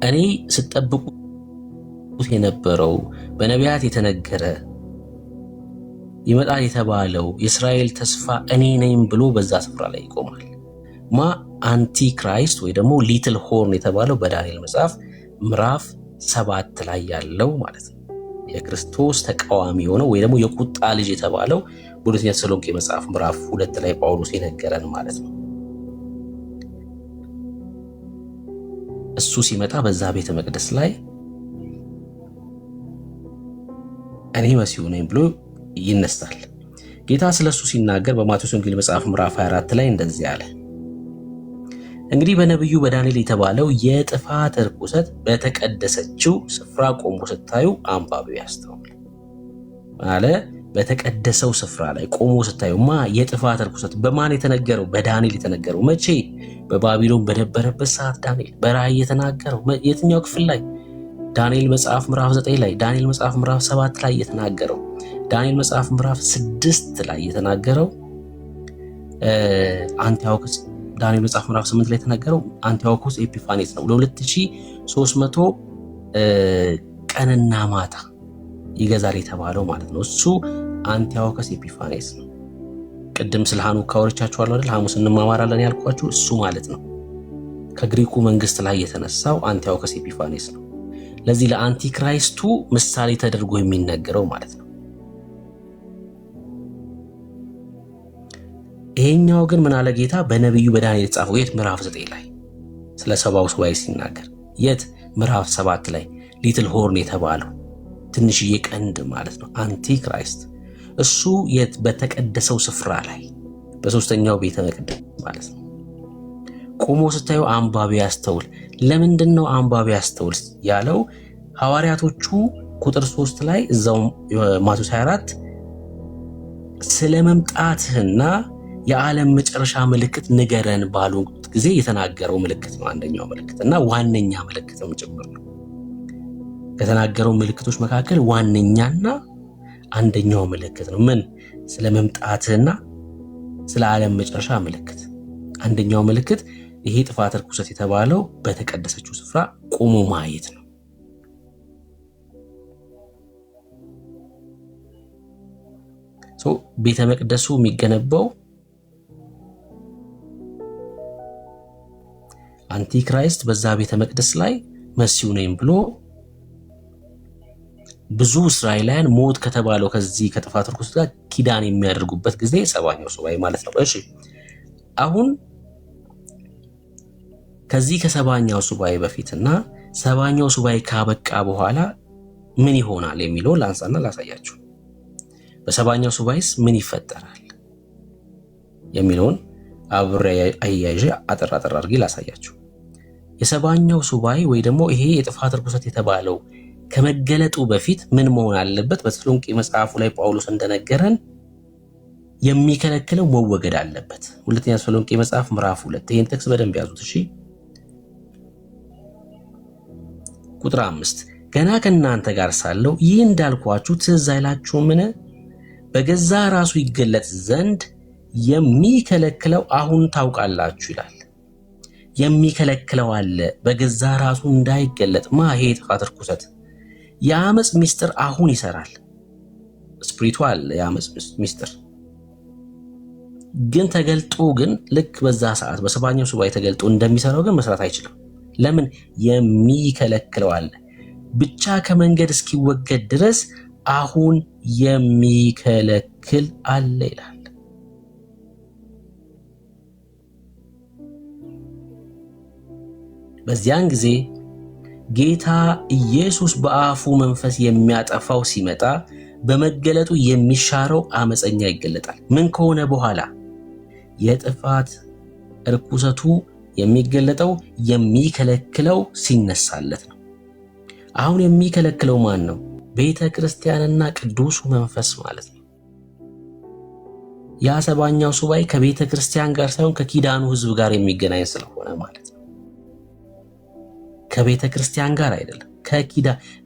እኔ ስጠብቁት የነበረው በነቢያት የተነገረ ይመጣል የተባለው የእስራኤል ተስፋ እኔ ነኝ ብሎ በዛ ስፍራ ላይ ይቆማል። ማ አንቲክራይስት ወይ ደግሞ ሊትል ሆርን የተባለው በዳንኤል መጽሐፍ ምዕራፍ 7 ላይ ያለው ማለት ነው። የክርስቶስ ተቃዋሚ የሆነው ወይ ደግሞ የቁጣ ልጅ የተባለው በሁለተኛ ተሰሎንቄ መጽሐፍ ምዕራፍ 2 ላይ ጳውሎስ የነገረን ማለት ነው። እሱ ሲመጣ በዛ ቤተ መቅደስ ላይ እኔ መሲሁ ነኝ ብሎ ይነሳል። ጌታ ስለሱ ሲናገር በማቴዎስ ወንጌል መጽሐፍ ምዕራፍ 24 ላይ እንደዚህ አለ። እንግዲህ በነብዩ በዳንኤል የተባለው የጥፋት ርኩሰት በተቀደሰችው ስፍራ ቆሞ ስታዩ አንባቢው ያስተውል አለ። በተቀደሰው ስፍራ ላይ ቆሞ ስታዩማ የጥፋት ርኩሰት በማን የተነገረው? በዳንኤል የተነገረው። መቼ? በባቢሎን በነበረበት ሰዓት ዳንኤል በራእይ የተናገረው። የትኛው ክፍል ላይ? ዳንኤል መጽሐፍ ምዕራፍ 9 ላይ፣ ዳንኤል መጽሐፍ ምዕራፍ 7 ላይ የተናገረው፣ ዳንኤል መጽሐፍ ምዕራፍ 6 ላይ የተናገረው አንቲዮኮስ፣ ዳንኤል መጽሐፍ ምዕራፍ 8 ላይ የተናገረው አንቲዮኮስ ኤጲፋኔስ ነው። ለ2300 ቀንና ማታ ይገዛል የተባለው ማለት ነው። እሱ አንቲዮኮስ ኤጲፋኔስ ነው። ቅድም ስለ ሐኑካ ወርቻችኋለሁ አይደል? ሐሙስ እንማማራለን ያልኳችሁ እሱ ማለት ነው። ከግሪኩ መንግስት ላይ የተነሳው አንቲዮኮስ ኤጲፋኔስ ነው። ለዚህ ለአንቲክራይስቱ ምሳሌ ተደርጎ የሚነገረው ማለት ነው። ይሄኛው ግን ምን አለ ጌታ በነብዩ በዳንኤል የተጻፈው የት? ምዕራፍ 9 ላይ ስለ ሰባው ሱባኤ ሲናገር የት? ምዕራፍ 7 ላይ ሊትል ሆርን የተባለው ትንሽዬ ቀንድ ማለት ነው አንቲክራይስት። እሱ የት? በተቀደሰው ስፍራ ላይ በሶስተኛው ቤተ መቅደስ ማለት ነው ቆሞ ስታዩ አንባቢ ያስተውል። ለምንድን ነው አንባቢ ያስተውል ያለው? ሐዋርያቶቹ ቁጥር 3 ላይ እዛው ማቴዎስ 24 ስለ መምጣትህና የዓለም መጨረሻ ምልክት ንገረን ባሉት ጊዜ የተናገረው ምልክት ነው። አንደኛው ምልክት እና ዋነኛ ምልክትም ጭምር ነው። ከተናገረው ምልክቶች መካከል ዋነኛና አንደኛው ምልክት ነው። ምን? ስለ መምጣትህና ስለ ዓለም መጨረሻ ምልክት። አንደኛው ምልክት ይሄ ጥፋት ርኩሰት የተባለው በተቀደሰችው ስፍራ ቆሞ ማየት ነው። ቤተ መቅደሱ የሚገነባው አንቲክራይስት በዛ ቤተ መቅደስ ላይ መሲሁ ነኝ ብሎ ብዙ እስራኤላውያን ሞት ከተባለው ከዚህ ከጥፋት ርኩሰት ጋር ኪዳን የሚያደርጉበት ጊዜ ሰባኛው ሱባኤ ማለት ነው። እሺ አሁን ከዚህ ከሰባኛው ሱባኤ በፊትና ሰባኛው ሱባኤ ካበቃ በኋላ ምን ይሆናል የሚለው ላንሳና ላሳያችሁ። በሰባኛው ሱባኤስ ምን ይፈጠራል የሚለውን አብሬ አያይዤ አጠር አድርጌ ላሳያችሁ። የሰባኛው ሱባኤ ወይ ደግሞ ይሄ የጥፋት ርኩሰት የተባለው ከመገለጡ በፊት ምን መሆን አለበት? በተሰሎንቄ መጽሐፉ ላይ ጳውሎስ እንደነገረን የሚከለክለው መወገድ አለበት። ሁለተኛ ተሰሎንቄ መጽሐፍ ምዕራፍ 2 ይሄን ጥቅስ በደንብ ያዙት እሺ። ቁጥር 5 ገና ከእናንተ ጋር ሳለው ይህ እንዳልኳችሁ ትዝ አይላችሁምን? በገዛ ራሱ ይገለጥ ዘንድ የሚከለክለው አሁን ታውቃላችሁ ይላል። የሚከለክለው አለ በገዛ ራሱ እንዳይገለጥ ይሄ የጥፋት ርኩሰት የአመፅ ሚስጥር አሁን ይሰራል። ስፒሪቹዋል የአመፅ ሚስጥር ግን ተገልጦ ግን ልክ በዛ ሰዓት በሰባኛው ሱባኤ ተገልጦ እንደሚሰራው ግን መስራት አይችልም። ለምን? የሚከለክለው አለ ብቻ ከመንገድ እስኪወገድ ድረስ አሁን የሚከለክል አለ ይላል። በዚያን ጊዜ ጌታ ኢየሱስ በአፉ መንፈስ የሚያጠፋው ሲመጣ በመገለጡ የሚሻረው አመፀኛ ይገለጣል። ምን ከሆነ በኋላ? የጥፋት ርኩሰቱ የሚገለጠው የሚከለክለው ሲነሳለት ነው። አሁን የሚከለክለው ማን ነው? ቤተ ክርስቲያንና ቅዱሱ መንፈስ ማለት ነው። ያ ሰባኛው ሱባኤ ከቤተ ክርስቲያን ጋር ሳይሆን ከኪዳኑ ሕዝብ ጋር የሚገናኝ ስለሆነ ማለት ነው። ከቤተ ክርስቲያን ጋር አይደለም።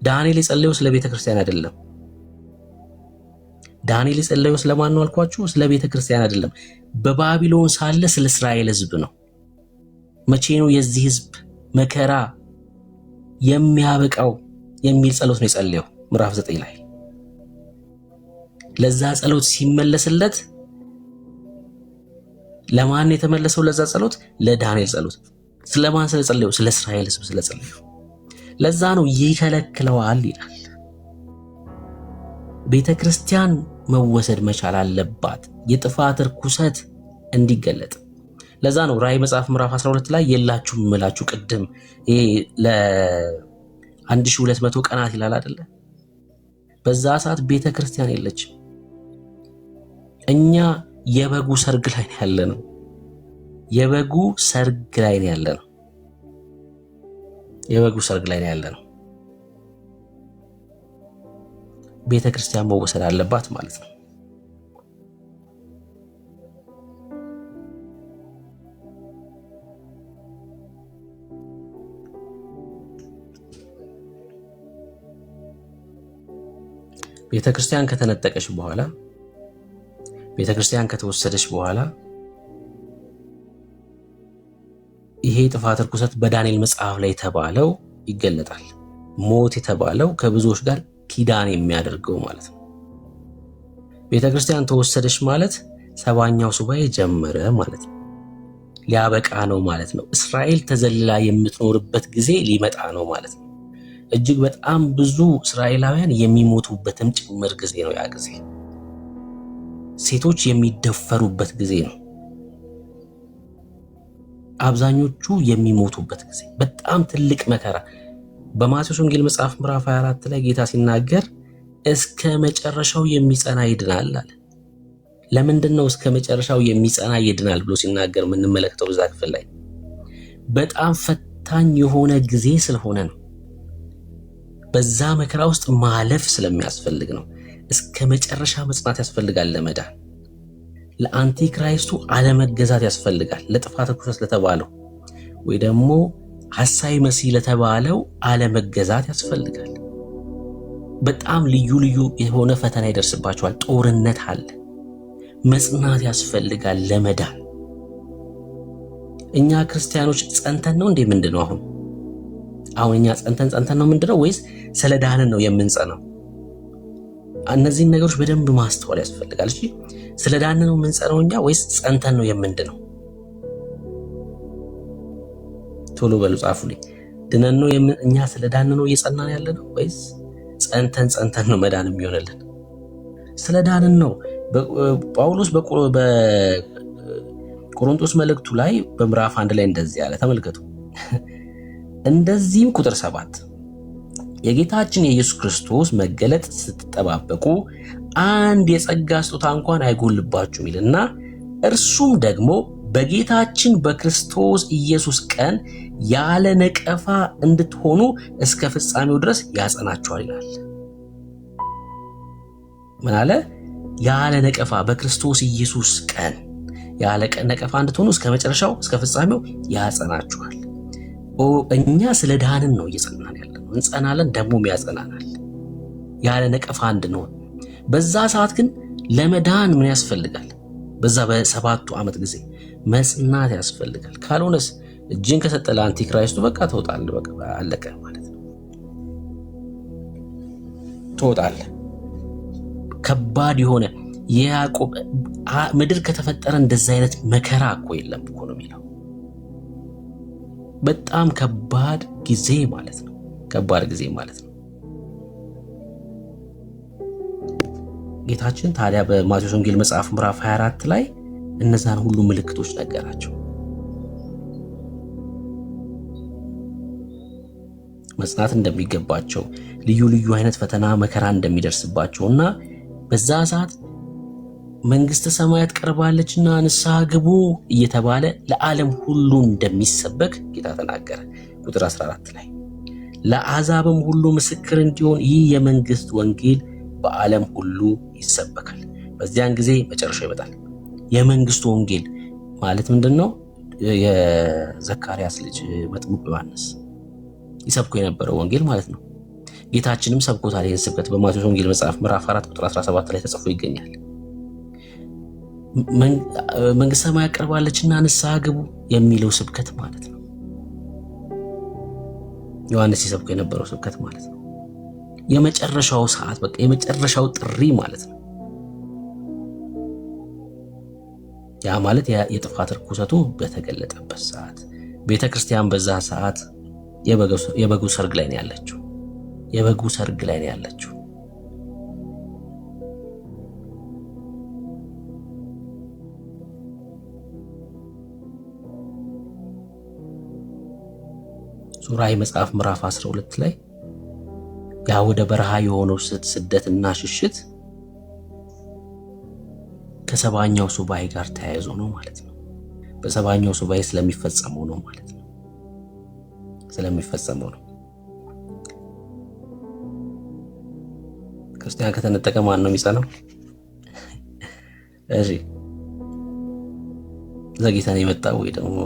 ዳንኤል የጸለየው ስለ ቤተ ክርስቲያን አይደለም። ዳንኤል የጸለየው ስለማን ነው አልኳችሁ? ስለ ቤተ ክርስቲያን አይደለም። በባቢሎን ሳለ ስለ እስራኤል ሕዝብ ነው። መቼ ነው የዚህ ሕዝብ መከራ የሚያበቃው የሚል ጸሎት ነው የጸለየው ምዕራፍ 9 ላይ። ለዛ ጸሎት ሲመለስለት ለማን የተመለሰው? ለዛ ጸሎት ለዳንኤል ጸሎት። ስለማን ስለጸለየው? ስለ እስራኤል ሕዝብ ስለጸለየው። ለዛ ነው ይከለክለዋል ይላል። ቤተ ክርስቲያን መወሰድ መቻል አለባት የጥፋት ርኩሰት እንዲገለጥ። ለዛ ነው ራእይ መጽሐፍ ምዕራፍ 12 ላይ የላችሁም እምላችሁ ቅድም ይሄ ለ1200 ቀናት ይላል አይደለ? በዛ ሰዓት ቤተ ክርስቲያን የለችም። እኛ የበጉ ሰርግ ላይ ያለነው፣ የበጉ ሰርግ ላይ ያለነው፣ የበጉ ሰርግ ላይ ያለነው። ቤተ ክርስቲያን መወሰድ አለባት ማለት ነው። ቤተ ክርስቲያን ከተነጠቀች በኋላ፣ ቤተ ክርስቲያን ከተወሰደች በኋላ ይሄ ጥፋት ርኩሰት በዳንኤል መጽሐፍ ላይ የተባለው ይገለጣል። ሞት የተባለው ከብዙዎች ጋር ኪዳን የሚያደርገው ማለት ነው። ቤተ ክርስቲያን ተወሰደች ማለት 70ኛው ሱባኤ ጀመረ ማለት ነው። ሊያበቃ ነው ማለት ነው። እስራኤል ተዘልላ የምትኖርበት ጊዜ ሊመጣ ነው ማለት ነው። እጅግ በጣም ብዙ እስራኤላውያን የሚሞቱበትም ጭምር ጊዜ ነው። ያ ጊዜ ሴቶች የሚደፈሩበት ጊዜ ነው። አብዛኞቹ የሚሞቱበት ጊዜ፣ በጣም ትልቅ መከራ። በማቴዎስ ወንጌል መጽሐፍ ምዕራፍ 24 ላይ ጌታ ሲናገር እስከ መጨረሻው የሚጸና ይድናል አለ። ለምንድን ነው እስከ መጨረሻው የሚጸና ይድናል ብሎ ሲናገር የምንመለከተው? በዛ ክፍል ላይ በጣም ፈታኝ የሆነ ጊዜ ስለሆነ ነው። በዛ መከራ ውስጥ ማለፍ ስለሚያስፈልግ ነው። እስከ መጨረሻ መጽናት ያስፈልጋል ለመዳን። ለአንቲክራይስቱ አለመገዛት ያስፈልጋል። ለጥፋት ርኩሰት ለተባለው ወይ ደግሞ ሐሳዊ መሲህ ለተባለው አለመገዛት ያስፈልጋል። በጣም ልዩ ልዩ የሆነ ፈተና ይደርስባቸዋል። ጦርነት አለ። መጽናት ያስፈልጋል ለመዳን። እኛ ክርስቲያኖች ጸንተን ነው እንዴ? ምንድነው አሁን እኛ ጸንተን ነው ምንድነው? ወይስ ስለ ዳንን ነው የምንጸናው? እነዚህን ነገሮች በደንብ ማስተዋል ያስፈልጋል። እሺ፣ ስለ ዳንን ነው የምንጸናው እኛ ወይስ ጸንተን ነው የምንድነው? ቶሎ በሉ ጻፉልኝ። ድነን ነው እኛ ስለ ዳንን ነው እየጸናን ያለ ነው ወይስ ጸንተን ነው መዳን የሚሆንልን? ስለ ዳንን ነው። ጳውሎስ በቆሮንቶስ መልእክቱ ላይ በምዕራፍ 1 ላይ እንደዚህ ያለ ተመልከቱ። እንደዚህም ቁጥር 7 የጌታችን የኢየሱስ ክርስቶስ መገለጥ ስትጠባበቁ አንድ የጸጋ ስጦታ እንኳን አይጎልባችሁም ይልና እርሱም ደግሞ በጌታችን በክርስቶስ ኢየሱስ ቀን ያለ ነቀፋ እንድትሆኑ እስከ ፍጻሜው ድረስ ያጸናችኋል ይላል። ምን አለ? ያለ ነቀፋ በክርስቶስ ኢየሱስ ቀን ያለ ነቀፋ እንድትሆኑ እስከ መጨረሻው እስከ ፍጻሜው ያጸናችኋል። እኛ ስለ ዳንን ነው እየጸናን ያለነው። እንጸናለን፣ ደግሞም ያጸናናል ያለ ነቀፋ እንድንሆን። በዛ ሰዓት ግን ለመዳን ምን ያስፈልጋል? በዛ በ7ቱ ዓመት ጊዜ መጽናት ያስፈልጋል። ካልሆነስ እጅን ከሰጠ ለአንቲክራይስቱ በቃ ትወጣለህ፣ በቃ አለቀ ማለት ነው። ትወጣለህ። ከባድ የሆነ የያዕቆብ ምድር ከተፈጠረ እንደዚህ አይነት መከራ እኮ የለም እኮ ነው የሚለው። በጣም ከባድ ጊዜ ማለት ነው። ከባድ ጊዜ ማለት ነው። ጌታችን ታዲያ በማቴዎስ ወንጌል መጽሐፍ ምዕራፍ 24 ላይ እነዛን ሁሉ ምልክቶች ነገራቸው። መጽናት እንደሚገባቸው፣ ልዩ ልዩ አይነት ፈተና መከራ እንደሚደርስባቸውና በዛ ሰዓት መንግስተ ሰማያት ቀርባለችና ንስሐ ግቡ እየተባለ ለዓለም ሁሉ እንደሚሰበክ ጌታ ተናገረ። ቁጥር 14 ላይ ለአሕዛብም ሁሉ ምስክር እንዲሆን ይህ የመንግስት ወንጌል በዓለም ሁሉ ይሰበካል። በዚያን ጊዜ መጨረሻው ይመጣል። የመንግስቱ ወንጌል ማለት ምንድነው? የዘካርያስ ልጅ መጥምቁ ዮሐንስ ይሰብኩ የነበረው ወንጌል ማለት ነው። ጌታችንም ሰብኮታል። ይህን ስብከት በማቴዎስ ወንጌል መጽሐፍ ምዕራፍ 4 ቁጥር 17 ላይ ተጽፎ ይገኛል። መንግስተ ሰማያት ቀርባለችና ንስሐ ግቡ የሚለው ስብከት ማለት ነው። ዮሐንስ ሲሰብክ የነበረው ስብከት ማለት ነው። የመጨረሻው ሰዓት በቃ የመጨረሻው ጥሪ ማለት ነው። ያ ማለት የጥፋት ርኩሰቱ በተገለጠበት ሰዓት ቤተ ክርስቲያን በዛ ሰዓት የበጉ ሰርግ ላይ ነው ያለችው። የበጉ ሰርግ ላይ ነው ያለችው። ሱራይ መጽሐፍ ምዕራፍ 12 ላይ ያ ወደ በረሃ የሆነው ስደትና ሽሽት ከሰባኛው ሱባኤ ጋር ተያይዞ ነው ማለት ነው። በሰባኛው ሱባኤ ስለሚፈጸመው ነው ማለት ነው። ስለሚፈጸመው ነው። ክርስቲያን ከተነጠቀ ማን ነው የሚጸናው? እሺ ዘግይተን የመጣው ወይ ደግሞ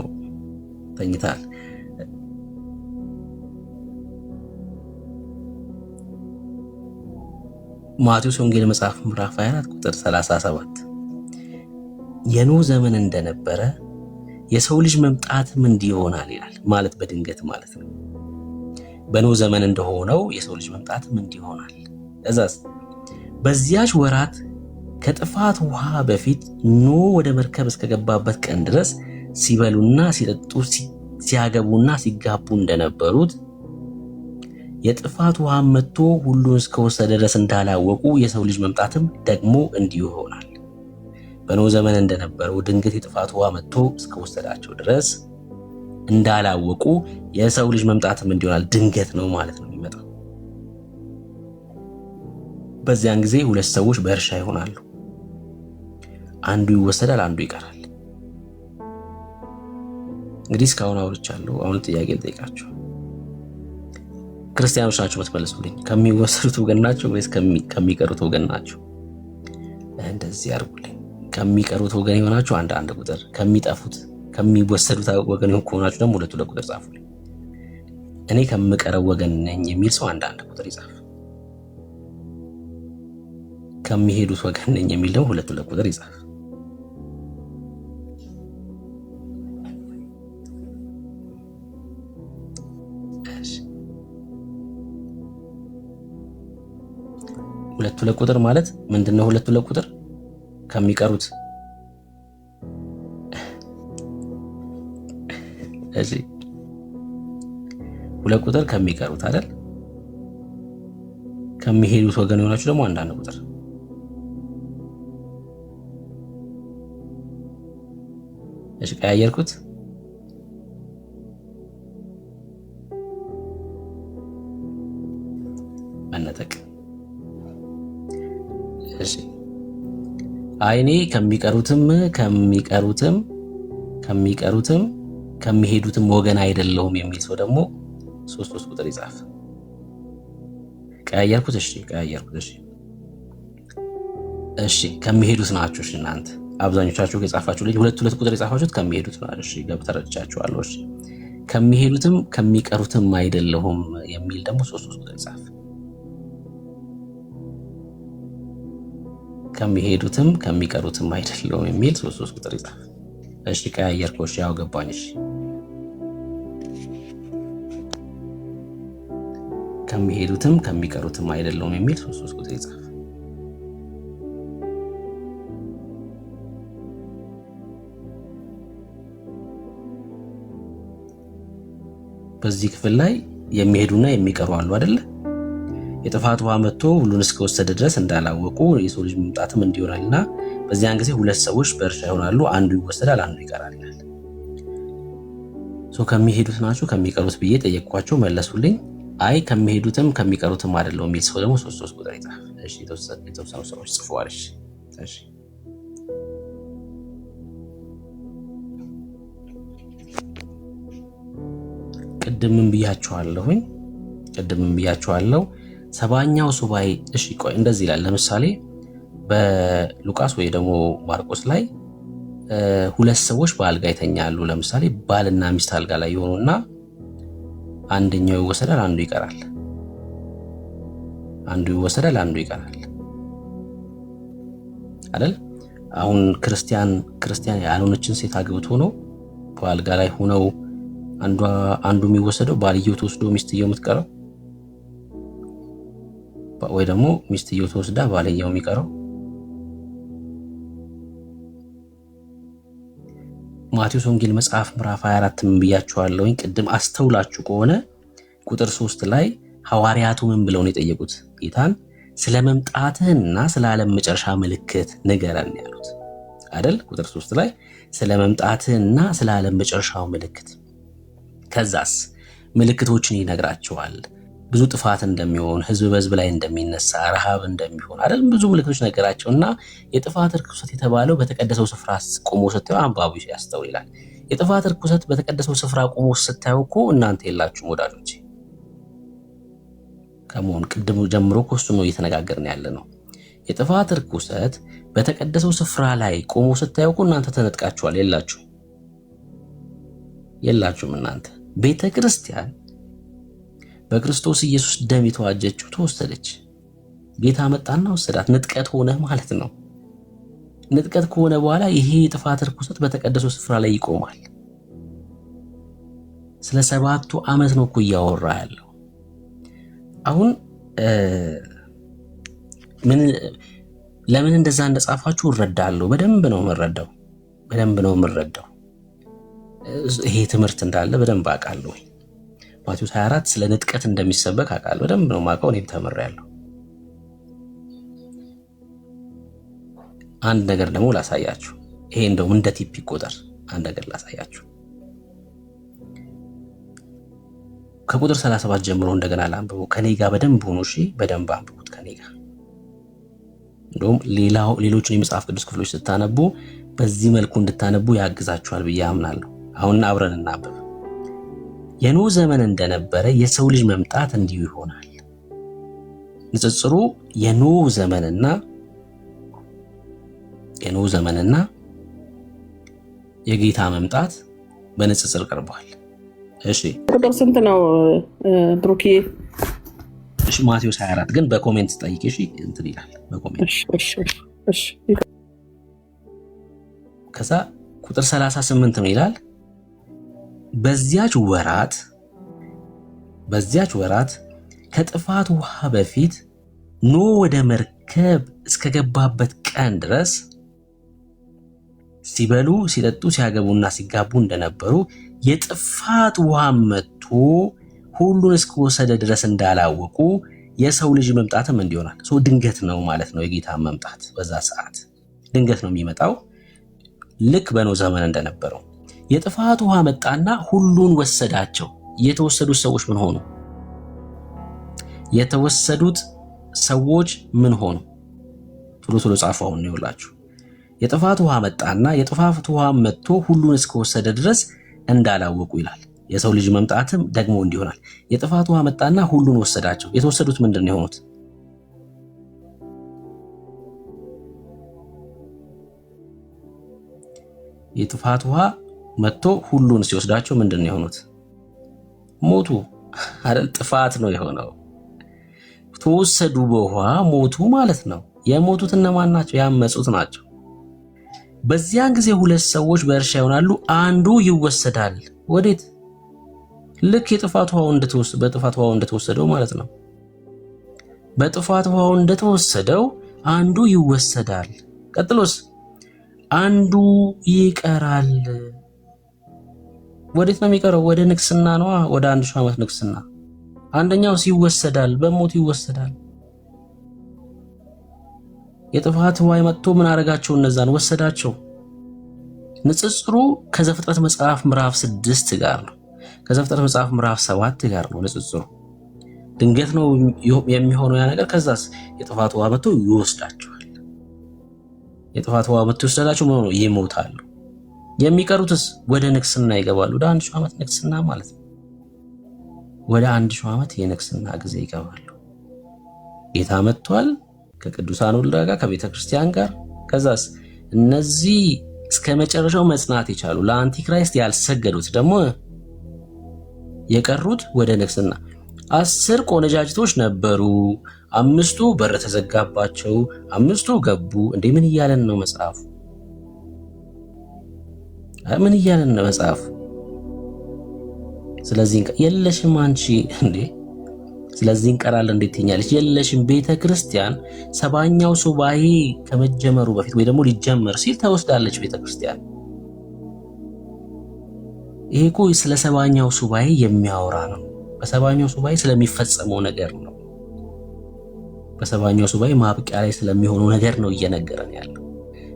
ተኝታል? ማቴዎስ ወንጌል መጽሐፍ ምዕራፍ 24 ቁጥር 37 የኖህ ዘመን እንደነበረ የሰው ልጅ መምጣትም እንዲህ ይሆናል ይላል። ማለት በድንገት ማለት ነው። በኖህ ዘመን እንደሆነው የሰው ልጅ መምጣትም እንዲህ ይሆናል። እዛስ በዚያች ወራት ከጥፋት ውሃ በፊት ኖህ ወደ መርከብ እስከገባበት ቀን ድረስ ሲበሉና ሲጠጡ ሲያገቡና ሲጋቡ እንደነበሩት የጥፋት ውሃ መጥቶ ሁሉን እስከወሰደ ድረስ እንዳላወቁ የሰው ልጅ መምጣትም ደግሞ እንዲሁ ይሆናል። በኖህ ዘመን እንደነበረው ድንገት የጥፋት ውሃ መጥቶ እስከወሰዳቸው ድረስ እንዳላወቁ የሰው ልጅ መምጣትም እንዲሁ ይሆናል። ድንገት ነው ማለት ነው የሚመጣው። በዚያን ጊዜ ሁለት ሰዎች በእርሻ ይሆናሉ፣ አንዱ ይወሰዳል፣ አንዱ ይቀራል። እንግዲህ እስካሁን አውርቻለሁ። አሁን ጥያቄ ልጠይቃችሁ። ክርስቲያኖች ናቸው የምትመልሱልኝ። ከሚወሰዱት ወገን ናቸው ወይስ ከሚቀሩት ወገን ናቸው? እንደዚህ አድርጉልኝ። ከሚቀሩት ወገን የሆናችሁ አንድ ቁጥር፣ ከሚጠፉት ከሚወሰዱት ወገን ከሆናችሁ ደግሞ ሁለት ቁጥር ጻፉልኝ። እኔ ከምቀረው ወገን ነኝ የሚል ሰው አንድ ቁጥር ይጻፍ። ከሚሄዱት ወገን ነኝ የሚል ደግሞ ሁለት ቁጥር ይጻፍ። ሁለት ቁጥር ማለት ምንድነው? ሁለት ቁጥር ከሚቀሩት እዚህ ሁለት ቁጥር ከሚቀሩት አይደል? ከሚሄዱት ወገን የሆናችሁ ደግሞ አንድ ቁጥር። እሺ ቀያየርኩት። መነጠቅ። እሺ አይኔ ከሚቀሩትም ከሚሄዱትም ወገን አይደለሁም የሚል ሰው ደግሞ ሶስት ቁጥር ይጻፍ። ቀያየርኩት። እሺ ቀያየርኩት። እሺ ከሚሄዱት ናችሁ። እሺ እናንተ አብዛኞቻችሁ የጻፋችሁልኝ ሁለት ቁጥር የጻፋችሁት ከሚሄዱት ነው። እሺ ገብተረቻችኋለሁ። እሺ ከሚሄዱትም ከሚቀሩትም አይደለሁም የሚል ደግሞ ሶስት ቁጥር ይጻፍ። ከሚሄዱትም ከሚቀሩትም አይደለሁም የሚል ሶስት ቁጥር ይጻፍ። እሺ ቀያየርኩ። እሺ ያው ገባኝ። እሺ ከሚሄዱትም ከሚቀሩትም አይደለሁም የሚል ሶስት ቁጥር ይጻፍ። በዚህ ክፍል ላይ የሚሄዱና የሚቀሩ አሉ አይደለ? የጥፋት ውሃ መጥቶ ሁሉን እስከወሰደ ድረስ እንዳላወቁ የሰው ልጅ መምጣትም እንዲሆናልና በዚያን ጊዜ ሁለት ሰዎች በእርሻ ይሆናሉ፣ አንዱ ይወሰዳል፣ አንዱ ይቀራል ይላል። ከሚሄዱት ናችሁ ከሚቀሩት ብዬ ጠየቅኳቸው፣ መለሱልኝ። አይ ከሚሄዱትም ከሚቀሩትም አይደለም የሚል ሰው ደግሞ ሶስት ቁጥር ይጻፍ። እሺ የተወሰኑ ሰዎች ጽፈዋል። እሺ ቅድምም ብያችኋለሁ ሰባኛው ሱባኤ። እሺ ቆይ እንደዚህ ይላል። ለምሳሌ በሉቃስ ወይ ደግሞ ማርቆስ ላይ ሁለት ሰዎች በአልጋ ይተኛሉ። ለምሳሌ ባልና ሚስት አልጋ ላይ ይሆኑና አንደኛው ይወሰዳል፣ አንዱ ይቀራል። አይደል? አሁን ክርስቲያን ያልሆነችን ሴት አግብቶ ነው በአልጋ ላይ ሆነው አንዱ የሚወሰደው ባልየው ተወስዶ ሚስትየው የምትቀረው ወይ ደግሞ ሚስትየው ተወስዳ ባልየው የሚቀረው። ማቴዎስ ወንጌል መጽሐፍ ምዕራፍ 24 ምን ብያችኋለሁኝ? ቅድም አስተውላችሁ ከሆነ ቁጥር 3 ላይ ሐዋርያቱ ምን ብለው ነው የጠየቁት ጌታን? ስለ መምጣትህና ስለ ዓለም መጨረሻ ምልክት ንገረን ያሉት አይደል? ቁጥር 3 ላይ ስለ መምጣትህና ስለ ዓለም መጨረሻው ምልክት። ከዛስ ምልክቶችን ይነግራቸዋል። ብዙ ጥፋት እንደሚሆን፣ ህዝብ በህዝብ ላይ እንደሚነሳ፣ ረሃብ እንደሚሆን አይደል? ብዙ ምልክቶች ነገራቸው እና የጥፋት ርኩሰት የተባለው በተቀደሰው ስፍራ ቆሞ ስታዩ አንባቢ ያስተውል ይላል። የጥፋት ርኩሰት በተቀደሰው ስፍራ ቆሞ ስታዩ እኮ እናንተ የላችሁም ወዳጆቼ። ከመሆን ቅድም ጀምሮ እኮ እሱ ነው እየተነጋገርን ያለ ነው። የጥፋት ርኩሰት በተቀደሰው ስፍራ ላይ ቆሞ ስታዩ እኮ እናንተ ተነጥቃችኋል። የላችሁም እናንተ። ቤተ ክርስቲያን በክርስቶስ ኢየሱስ ደም የተዋጀችው ተወሰደች። ጌታ መጣና ወሰዳት። ንጥቀት ሆነ ማለት ነው። ንጥቀት ከሆነ በኋላ ይሄ የጥፋት ርኩሰት በተቀደሰው ስፍራ ላይ ይቆማል። ስለ 7ቱ ዓመት ነው እኮ እያወራ ያለው። አሁን ለምን እንደዛ እንደጻፋችሁ እረዳለሁ። በደንብ ነው የምረዳው። ይሄ ትምህርት እንዳለ በደንብ አውቃለሁ። ማቴዎስ 24 ስለ ንጥቀት እንደሚሰበክ አውቃለሁ። በደንብ ነው የማውቀው። እኔም ተምሬያለሁ። አንድ ነገር ደግሞ ላሳያችሁ። ይሄ እንደውም እንደ ቲፕ ይቆጠር። አንድ ነገር ላሳያችሁ። ከቁጥር 37 ጀምሮ እንደገና ላንብበው። ከኔ ጋር በደንብ ሆኖ እሺ፣ በደንብ አንብቡት ከኔ ጋር። እንደውም ሌሎችን የመጽሐፍ ቅዱስ ክፍሎች ስታነቡ በዚህ መልኩ እንድታነቡ ያግዛችኋል ብዬ አምናለሁ። አሁን አብረን እናንብብ። የኖህ ዘመን እንደነበረ የሰው ልጅ መምጣት እንዲሁ ይሆናል። ንጽጽሩ የኖህ ዘመንና የጌታ መምጣት በንጽጽር ቀርቧል። እሺ ቁጥር ስንት ነው ብሩኬ? እሺ ማቴዎስ 24 ግን በኮሜንት ጠይቄ እሺ እንትን ይላል በኮሜንት። እሺ ከዛ ቁጥር 38 ነው ይላል። በዚያች ወራት ከጥፋት ውሃ በፊት ኖህ ወደ መርከብ እስከገባበት ቀን ድረስ ሲበሉ ሲጠጡ ሲያገቡና ሲጋቡ እንደነበሩ የጥፋት ውሃ መጥቶ ሁሉን እስከወሰደ ድረስ እንዳላወቁ የሰው ልጅ መምጣትም እንዲሆናል። ድንገት ነው ማለት ነው። የጌታ መምጣት በዛ ሰዓት ድንገት ነው የሚመጣው። ልክ በኖህ ዘመን እንደነበረው የጥፋት ውሃ መጣና ሁሉን ወሰዳቸው። የተወሰዱት ሰዎች ምን ሆኑ? ቶሎ ጻፈው ነው ይውላችሁ። የጥፋት ውሃ መጣና የጥፋት ውሃ መጥቶ ሁሉን እስከወሰደ ድረስ እንዳላወቁ ይላል። የሰው ልጅ መምጣትም ደግሞ እንዲሆናል። የጥፋት ውሃ መጣና ሁሉን ወሰዳቸው። የተወሰዱት ምንድን ነው የሆኑት? የጥፋት ውሃ መጥቶ ሁሉን ሲወስዳቸው ምንድን ነው የሆኑት? ሞቱ አይደል? ጥፋት ነው የሆነው። ተወሰዱ በውሃ ሞቱ ማለት ነው። የሞቱት እነማን ናቸው? ያመጹት ናቸው። በዚያን ጊዜ 2 ሰዎች በእርሻ ይሆናሉ፣ አንዱ ይወሰዳል። ወዴት? ልክ በጥፋት ውሃው እንደተወሰደው ማለት ነው። በጥፋት ውሃው እንደተወሰደው አንዱ ይወሰዳል። ቀጥሎስ አንዱ ይቀራል። ወዴት ነው የሚቀረው? ወደ ንግስና ነው። ወደ 1000 ዓመት ንግስና። አንደኛው ይወሰዳል፣ በሞት ይወሰዳል። የጥፋት ውሃ መጥቶ ምን አረጋቸው? እነዛን ወሰዳቸው። ንጽጽሩ ከዘፍጥረት መጽሐፍ ምዕራፍ 6 ጋር ነው። ከዘፍጥረት መጽሐፍ ምዕራፍ 7 ጋር ነው ንጽጽሩ። ድንገት ነው የሚሆነው ያ ነገር። ከዛስ የጥፋት ውሃ መጥቶ ይወስዳቸዋል። የጥፋት ውሃ መጥቶ ይወስዳቸው ምን ነው? ይሞታሉ። የሚቀሩትስ ወደ ንግስና ይገባሉ። ወደ 1000 ዓመት ንግስና ማለት ነው። ወደ 1000 ዓመት የንግስና ጊዜ ይገባሉ። ጌታ መጥቷል ከቅዱሳን ሁሉ ጋር ከቤተ ክርስቲያን ጋር። ከዛስ እነዚህ እስከ መጨረሻው መጽናት የቻሉ ለአንቲክራይስት ያልሰገዱት ደግሞ የቀሩት ወደ ንግስና። 10 ቆነጃጅቶች ነበሩ፣ 5ቱ በር ተዘጋባቸው፣ 5ቱ ገቡ። እንዴ ምን እያለን ነው መጽሐፉ? ምን እያለን ነው መጽሐፉ? ስለዚህ የለሽም አንቺ እንዴ ስለዚህ እንቀራለን እንዴት ትኛለች? የለሽም። ቤተ ክርስቲያን 70ኛው ሱባኤ ከመጀመሩ በፊት ወይ ደግሞ ሊጀመር ሲል ተወስዳለች ቤተ ክርስቲያን። ይሄ እኮ ስለ 70ኛው ሱባኤ የሚያወራ ነው። በ70ኛው ሱባኤ ስለሚፈጸመው ነገር ነው። በ70ኛው ሱባኤ ማብቂያ ላይ ስለሚሆነው ነገር ነው እየነገረን ያለው።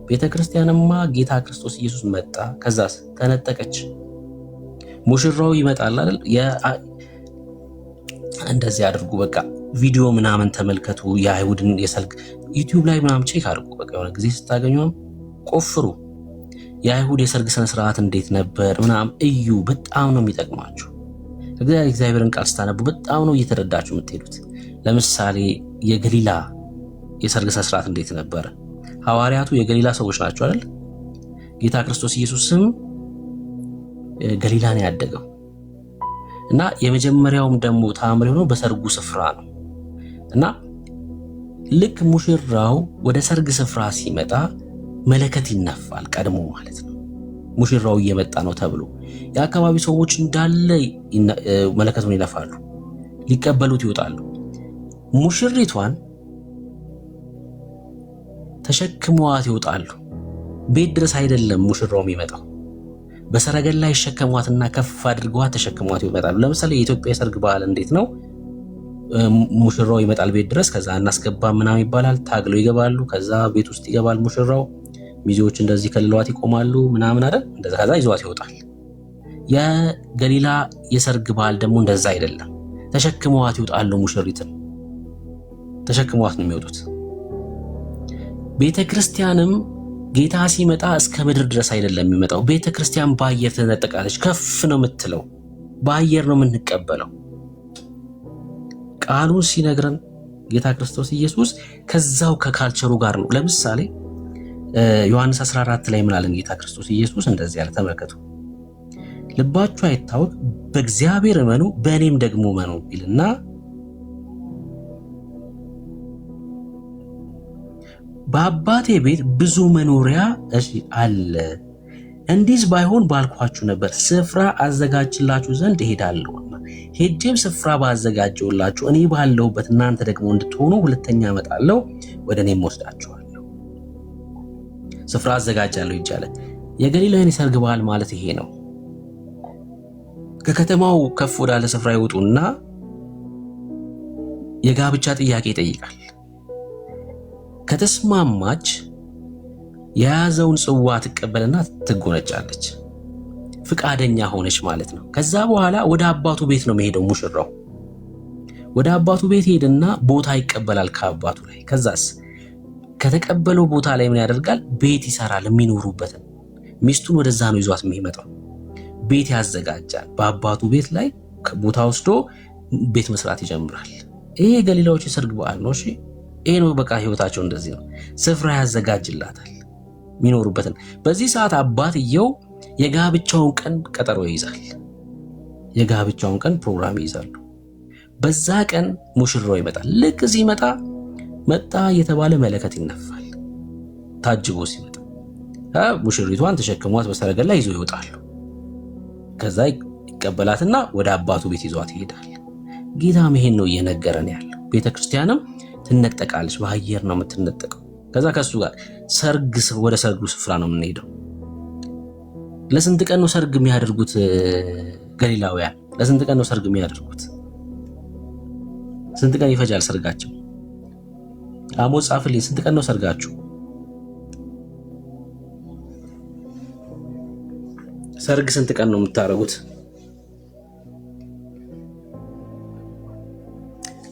ቤተ ክርስቲያንማ ጌታ ክርስቶስ ኢየሱስ መጣ፣ ከዛስ ተነጠቀች። ሙሽራው ይመጣል አይደል? እንደዚህ አድርጉ። በቃ ቪዲዮ ምናምን ተመልከቱ። የአይሁድን የሰርግ ዩቲዩብ ላይ ምናምን ቼክ አድርጉ። በቃ የሆነ ጊዜ ስታገኙም ቆፍሩ። የአይሁድ የሰርግ ስነ ስርዓት እንዴት ነበር ምናምን እዩ። በጣም ነው የሚጠቅማችሁ። እግዚአብሔርን ቃል ስታነቡ በጣም ነው እየተረዳችሁ የምትሄዱት። ለምሳሌ የገሊላ የሰርግ ስነ ስርዓት እንዴት ነበር? ሐዋርያቱ የገሊላ ሰዎች ናቸው አይደል? ጌታ ክርስቶስ ኢየሱስም ገሊላ ነው ያደገው እና የመጀመሪያውም ደግሞ ተአምር የሆነው በሰርጉ ስፍራ ነው። እና ልክ ሙሽራው ወደ ሰርግ ስፍራ ሲመጣ መለከት ይነፋል ቀድሞ ማለት ነው። ሙሽራው እየመጣ ነው ተብሎ የአካባቢ ሰዎች እንዳለ መለከቱን ይነፋሉ፣ ሊቀበሉት ይወጣሉ። ሙሽሪቷን ተሸክመዋት ይወጣሉ። ቤት ድረስ አይደለም ሙሽራው የሚመጣው፣ በሰረገላ ይሸከሟትና ከፍ አድርገዋት ተሸክሟት ይመጣሉ። ለምሳሌ የኢትዮጵያ የሰርግ ባህል እንዴት ነው? ሙሽራው ይመጣል ቤት ድረስ፣ ከዛ እናስገባ ምናምን ይባላል። ታግለው ይገባሉ። ከዛ ቤት ውስጥ ይገባል ሙሽራው። ሚዜዎች እንደዚህ ከልለዋት ይቆማሉ ምናምን አይደል? እንደዛ ከዛ ይዟት ይወጣል። የገሊላ የሰርግ ባህል ደግሞ እንደዛ አይደለም። ተሸክመዋት ይወጣሉ። ሙሽሪትን ተሸክመዋት ነው የሚወጡት። ቤተ ክርስቲያንም ጌታ ሲመጣ እስከ ምድር ድረስ አይደለም የሚመጣው። ቤተ ክርስቲያን በአየር ትነጠቃለች። ከፍ ነው የምትለው፣ በአየር ነው የምንቀበለው። ቃሉን ሲነግረን ጌታ ክርስቶስ ኢየሱስ ከዛው ከካልቸሩ ጋር ነው። ለምሳሌ ዮሐንስ 14 ላይ ምን አለን? ጌታ ክርስቶስ ኢየሱስ እንደዚህ ያለ ተመልከቱ። ልባችሁ አይታወክ፣ በእግዚአብሔር እመኑ፣ በእኔም ደግሞ እመኑ ይልና በአባቴ ቤት ብዙ መኖሪያ አለ፣ እንዲህስ ባይሆን ባልኳችሁ ነበር። ስፍራ አዘጋጅላችሁ ዘንድ እሄዳለሁና፣ ሄጄም ስፍራ ባዘጋጀውላችሁ እኔ ባለሁበት እናንተ ደግሞ እንድትሆኑ ሁለተኛ እመጣለሁ፣ ወደ እኔም ወስዳችኋለሁ። ስፍራ አዘጋጃለሁ ይቻለ። የገሊላውያን የሰርግ ባህል ማለት ይሄ ነው። ከከተማው ከፍ ወዳለ ስፍራ ይወጡና የጋብቻ ጥያቄ ይጠይቃል። ከተስማማች የያዘውን ጽዋ ትቀበልና ትጎነጫለች። ፍቃደኛ ሆነች ማለት ነው። ከዛ በኋላ ወደ አባቱ ቤት ነው የሚሄደው ሙሽራው። ወደ አባቱ ቤት ሄድና ቦታ ይቀበላል ከአባቱ ላይ። ከዛስ ከተቀበለው ቦታ ላይ ምን ያደርጋል? ቤት ይሰራል፣ የሚኖሩበትን። ሚስቱን ወደዛ ነው ይዟት የሚመጣው። ቤት ያዘጋጃል። በአባቱ ቤት ላይ ቦታ ወስዶ ቤት መስራት ይጀምራል። ይሄ የገሊላዎች የሰርግ በዓል ነው። እሺ ይሄ ነው በቃ ህይወታቸው እንደዚህ ነው። ስፍራ ያዘጋጅላታል የሚኖሩበትን። በዚህ ሰዓት አባትየው የጋብቻውን ቀን ቀጠሮ ይይዛል። የጋብቻውን ቀን ፕሮግራም ይይዛሉ። በዛ ቀን ሙሽራው ይመጣል። ልክ ሲመጣ መጣ እየተባለ መለከት ይነፋል። ታጅቦ ሲመጣ ሙሽሪቷን ተሸክሟት በሰረገላ ይዞ ይወጣሉ። ከዛ ይቀበላትና ወደ አባቱ ቤት ይዟት ይሄዳል። ጌታም ይሄን ነው እየነገረን ያለው። ቤተክርስቲያንም ትነጠቃለች፣ በአየር ነው የምትነጠቀው። ከዛ ከሱ ጋር ወደ ሰርጉ ስፍራ ነው የምንሄደው። ለስንት ቀን ነው ሰርግ የሚያደርጉት ገሊላውያን? ለስንት ቀን ነው ሰርግ የሚያደርጉት? ስንት ቀን ይፈጃል ሰርጋቸው? አሞጽ ጻፍልኝ፣ ስንት ቀን ነው ሰርጋችሁ? ሰርግ ስንት ቀን ነው የምታደርጉት?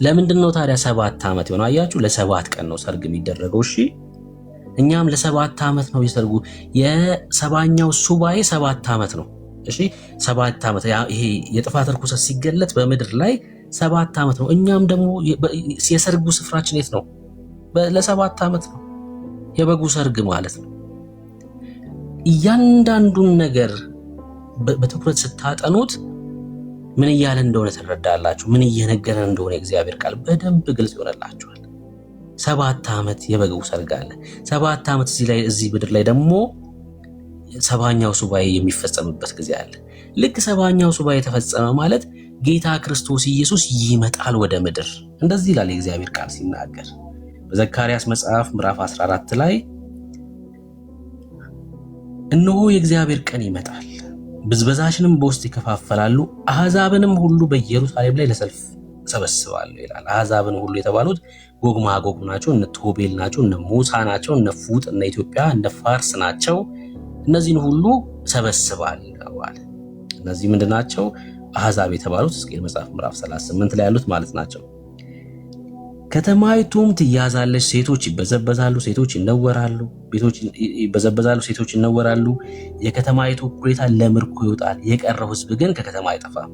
ለምንድን ነው ታዲያ 7 ዓመት የሆነው? አያችሁ፣ ለ7 ቀን ነው ሰርግ የሚደረገው። እሺ እኛም ለ7 ዓመት ነው የሰርጉ። የ70ኛው ሱባኤ 7 ዓመት ነው። እሺ 7 ዓመት ይሄ የጥፋት ርኩሰት ሲገለጥ በምድር ላይ 7 ዓመት ነው። እኛም ደግሞ የሰርጉ ስፍራችን የት ነው? ለ7 ዓመት ነው የበጉ ሰርግ ማለት ነው። እያንዳንዱን ነገር በትኩረት ስታጠኑት ምን እያለ እንደሆነ ትረዳላችሁ። ምን እየነገረን እንደሆነ የእግዚአብሔር ቃል በደንብ ግልጽ ይሆንላችኋል። 7 ዓመት የበጉ ሰርግ አለ። 7 ዓመት እዚህ ምድር ላይ ደግሞ ሰባኛው ሱባኤ የሚፈጸምበት ጊዜ አለ። ልክ ሰባኛው ሱባኤ ተፈጸመ ማለት ጌታ ክርስቶስ ኢየሱስ ይመጣል ወደ ምድር። እንደዚህ ይላል የእግዚአብሔር ቃል ሲናገር በዘካርያስ መጽሐፍ ምዕራፍ 14 ላይ እነሆ የእግዚአብሔር ቀን ይመጣል፣ ብዝበዛሽንም በውስጥ ይከፋፈላሉ፣ አሕዛብንም ሁሉ በኢየሩሳሌም ላይ ለሰልፍ ሰበስባለሁ ይላል። አሕዛብን ሁሉ የተባሉት ጎግ ማጎግ ናቸው፣ እነ ቶቤል ናቸው፣ እነ ሙሳ ናቸው፣ እነ ፉጥ፣ እነ ኢትዮጵያ፣ እነ ፋርስ ናቸው። እነዚህን ሁሉ ሰበስባለሁ አለ። እነዚህ ምንድን ናቸው? አሕዛብ የተባሉት ሕዝቅኤል መጽሐፍ ምዕራፍ 38 ላይ ያሉት ማለት ናቸው። ከተማይቱም ትያዛለች፣ ሴቶች ይበዘበዛሉ፣ ሴቶች ይነወራሉ፣ ቤቶች ይበዘበዛሉ፣ ሴቶች ይነወራሉ። የከተማይቱ እኩሌታ ለምርኮ ይወጣል፣ የቀረው ሕዝብ ግን ከከተማ አይጠፋም።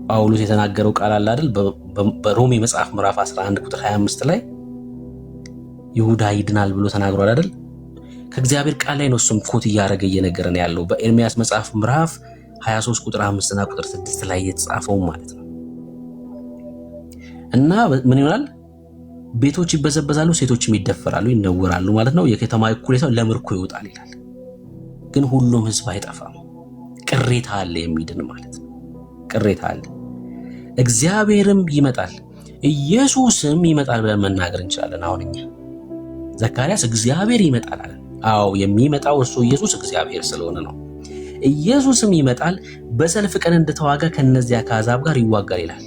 ጳውሎስ የተናገረው ቃል አለ አይደል? በሮሜ መጽሐፍ ምዕራፍ 11 ቁጥር 25 ላይ ይሁዳ ይድናል ብሎ ተናግሯል አይደል? ከእግዚአብሔር ቃል ላይ ነው እሱም ኮት እያደረገ እየነገረን ያለው በኤርሚያስ መጽሐፍ ምዕራፍ 23 ቁጥር 5 እና ቁጥር 6 ላይ የተጻፈው ማለት ነው። እና ምን ይሆናል? ቤቶች ይበዘበዛሉ፣ ሴቶችም ይደፈራሉ፣ ይነወራሉ ማለት ነው። የከተማ እኩሌታው ለምርኮ ይወጣል ይላል። ግን ሁሉም ሕዝብ አይጠፋም። ቅሬታ አለ የሚድን ማለት ነው። ቅሬታ አለ። እግዚአብሔርም ይመጣል፣ ኢየሱስም ይመጣል ብለን መናገር እንችላለን። አሁን እኛ ዘካርያስ እግዚአብሔር ይመጣል አለ። አዎ የሚመጣው እሱ ኢየሱስ እግዚአብሔር ስለሆነ ነው። ኢየሱስም ይመጣል፣ በሰልፍ ቀን እንደተዋጋ ከነዚያ ከአሕዛብ ጋር ይዋጋል ይላል።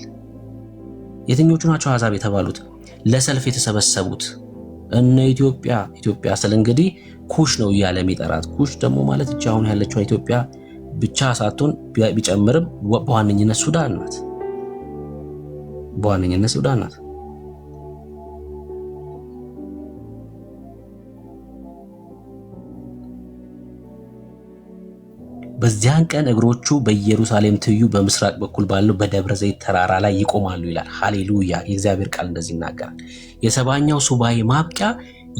የትኞቹ ናቸው አሕዛብ የተባሉት? ለሰልፍ የተሰበሰቡት እነ ኢትዮጵያ ስለ እንግዲህ ኩሽ ነው እያለ የሚጠራት። ኩሽ ደግሞ ማለት እቺ አሁን ያለችው ኢትዮጵያ ብቻ ሳትሆን ቢጨምርም በዋነኝነት ሱዳን ናት። በዋነኝነት ሱዳን ናት። በዚያን ቀን እግሮቹ በኢየሩሳሌም ትይዩ በምስራቅ በኩል ባለው በደብረ ዘይት ተራራ ላይ ይቆማሉ ይላል። ሃሌሉያ! የእግዚአብሔር ቃል እንደዚህ ይናገራል። የሰባኛው ሱባኤ ማብቂያ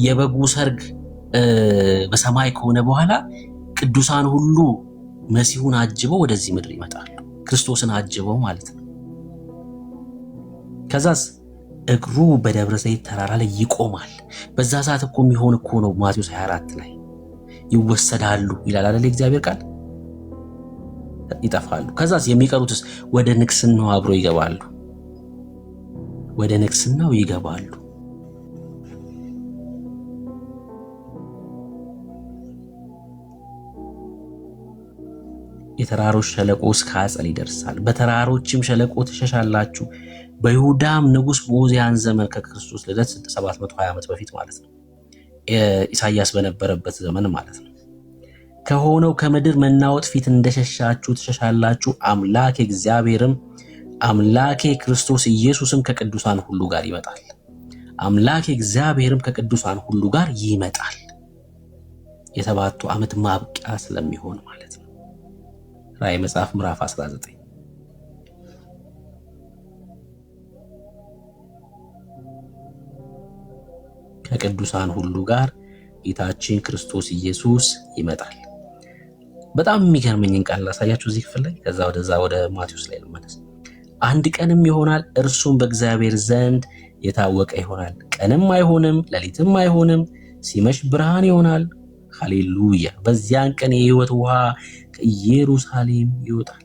የበጉ ሰርግ በሰማይ ከሆነ በኋላ ቅዱሳን ሁሉ መሲሁን አጅበው ወደዚህ ምድር ይመጣሉ። ክርስቶስን አጅበው ማለት ነው። ከዛስ እግሩ በደብረ ዘይት ተራራ ላይ ይቆማል። በዛ ሰዓት እኮ የሚሆን እኮ ነው ማቴዎስ 24 ላይ ይወሰዳሉ ይላል አይደል? የእግዚአብሔር ቃል ይጠፋሉ። ከዛስ የሚቀሩትስ ወደ ንግስናው አብሮ ይገባሉ። ወደ ንግስናው ይገባሉ። የተራሮች ሸለቆ እስከ አጸል ይደርሳል፣ በተራሮችም ሸለቆ ትሸሻላችሁ። በይሁዳም ንጉሥ በዖዝያን ዘመን ከክርስቶስ ልደት 720 ዓመት በፊት ማለት ነው። ኢሳይያስ በነበረበት ዘመን ማለት ነው። ከሆነው ከምድር መናወጥ ፊት እንደሸሻችሁ ትሸሻላችሁ። አምላክ እግዚአብሔርም አምላኬ ክርስቶስ ኢየሱስም ከቅዱሳን ሁሉ ጋር ይመጣል። አምላክ እግዚአብሔርም ከቅዱሳን ሁሉ ጋር ይመጣል። የሰባቱ ዓመት ማብቂያ ስለሚሆን ማለት ነው። ራዕይ መጽሐፍ ምዕራፍ 19 ከቅዱሳን ሁሉ ጋር ጌታችን ክርስቶስ ኢየሱስ ይመጣል። በጣም የሚገርመኝን ቃል ላሳያችሁ እዚህ ክፍል ላይ፣ ከዛ ወደዛ ወደ ማቴዎስ ላይ ልመለስ። አንድ ቀንም ይሆናል፣ እርሱም በእግዚአብሔር ዘንድ የታወቀ ይሆናል። ቀንም አይሆንም፣ ሌሊትም አይሆንም፣ ሲመሽ ብርሃን ይሆናል። ሃሌሉያ! በዚያን ቀን የሕይወት ውሃ ከኢየሩሳሌም ይወጣል።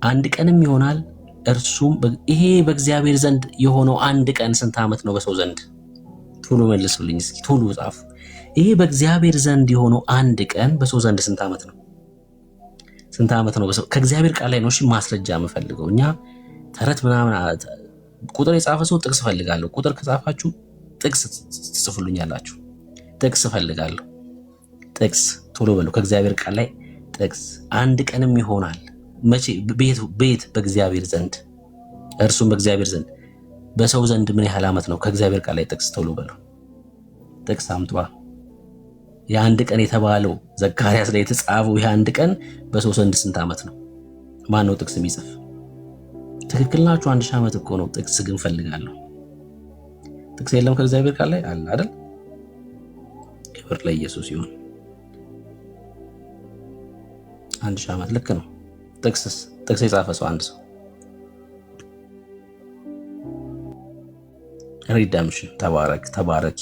አንድ ቀንም ይሆናል፣ እርሱም ይሄ በእግዚአብሔር ዘንድ የሆነው አንድ ቀን ስንት ዓመት ነው በሰው ዘንድ? ቶሎ መልሱልኝ እስኪ፣ ቶሎ ጻፉ። ይሄ በእግዚአብሔር ዘንድ የሆነው አንድ ቀን በሰው ዘንድ ስንት ዓመት ነው? ስንት ዓመት ነው በሰው? ከእግዚአብሔር ቃል ላይ ነው እሺ ማስረጃ የምፈልገው። እኛ ተረት ምናምን ቁጥር የጻፈ ሰው ጥቅስ ፈልጋለሁ። ቁጥር ከጻፋችሁ ጥቅስ ትጽፉልኛላችሁ። ጥቅስ ፈልጋለሁ። ጥቅስ ቶሎ በሉ። ከእግዚአብሔር ቃል ላይ ጥቅስ። አንድ ቀንም ይሆናል መቼ? ቤት በእግዚአብሔር ዘንድ፣ እርሱም በእግዚአብሔር ዘንድ። በሰው ዘንድ ምን ያህል ዓመት ነው? ከእግዚአብሔር ቃል ላይ ጥቅስ ቶሎ በሉ። ጥቅስ አምጧ። የአንድ ቀን የተባለው ዘካርያስ ላይ የተጻፈው የአንድ ቀን በሰው ዘንድ ስንት ዓመት ነው? ማን ነው ጥቅስ የሚጽፍ? ትክክል ናችሁ። 1000 ዓመት እኮ ነው። ጥቅስ ግን ፈልጋለሁ። ጥቅስ የለም ከእግዚአብሔር ቃል ላይ አለ አይደል? ክብር ለኢየሱስ ይሁን። 1000 ዓመት ልክ ነው። ጥቅስ የጻፈ ሰው አንድ ሰው ሪደምሽን። ተባረኪ።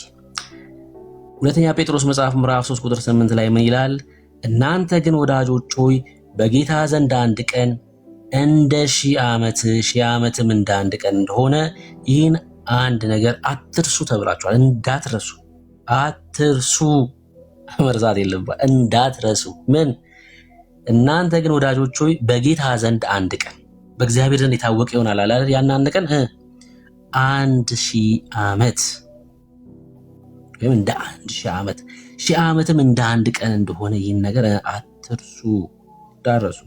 ሁለተኛ ጴጥሮስ መጽሐፍ ምዕራፍ 3 ቁጥር 8 ላይ ምን ይላል? እናንተ ግን ወዳጆች ሆይ በጌታ ዘንድ አንድ ቀን እንደ 1000 ዓመት 1000 ዓመትም እንደ አንድ ቀን እንደሆነ ይህን አንድ ነገር አትርሱ ተብላችኋል። እንዳትረሱ፣ አትርሱ፣ መርሳት የለባችሁ፣ እንዳትረሱ። ምን? እናንተ ግን ወዳጆች ሆይ በጌታ ዘንድ አንድ ቀን፣ በእግዚአብሔር ዘንድ የታወቀ ይሆናል አለ። ያን አንድ ቀን 1000 ዓመት ወይም እንደ 1000 ዓመት 1000 ዓመትም እንደ አንድ ቀን እንደሆነ ይህን ነገር አትርሱ፣ እንዳትረሱ።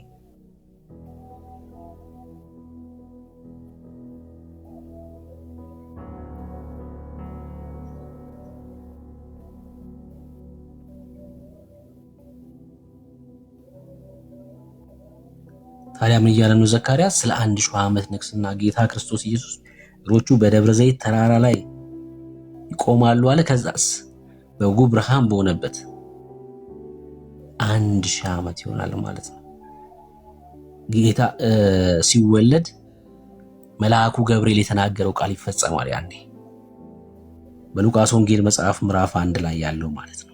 ታዲያ ምን እያለ ነው ዘካርያስ? ስለ 1000 ዓመት ንግስና ጌታ ክርስቶስ ኢየሱስ እግሮቹ በደብረ ዘይት ተራራ ላይ ይቆማሉ አለ። ከዛስ በጉ ብርሃን በሆነበት 1000 ዓመት ይሆናል ማለት ነው። ጌታ ሲወለድ መልአኩ ገብርኤል የተናገረው ቃል ይፈጸማል። ያኔ በሉቃስ ወንጌል መጽሐፍ ምዕራፍ 1 ላይ ያለው ማለት ነው።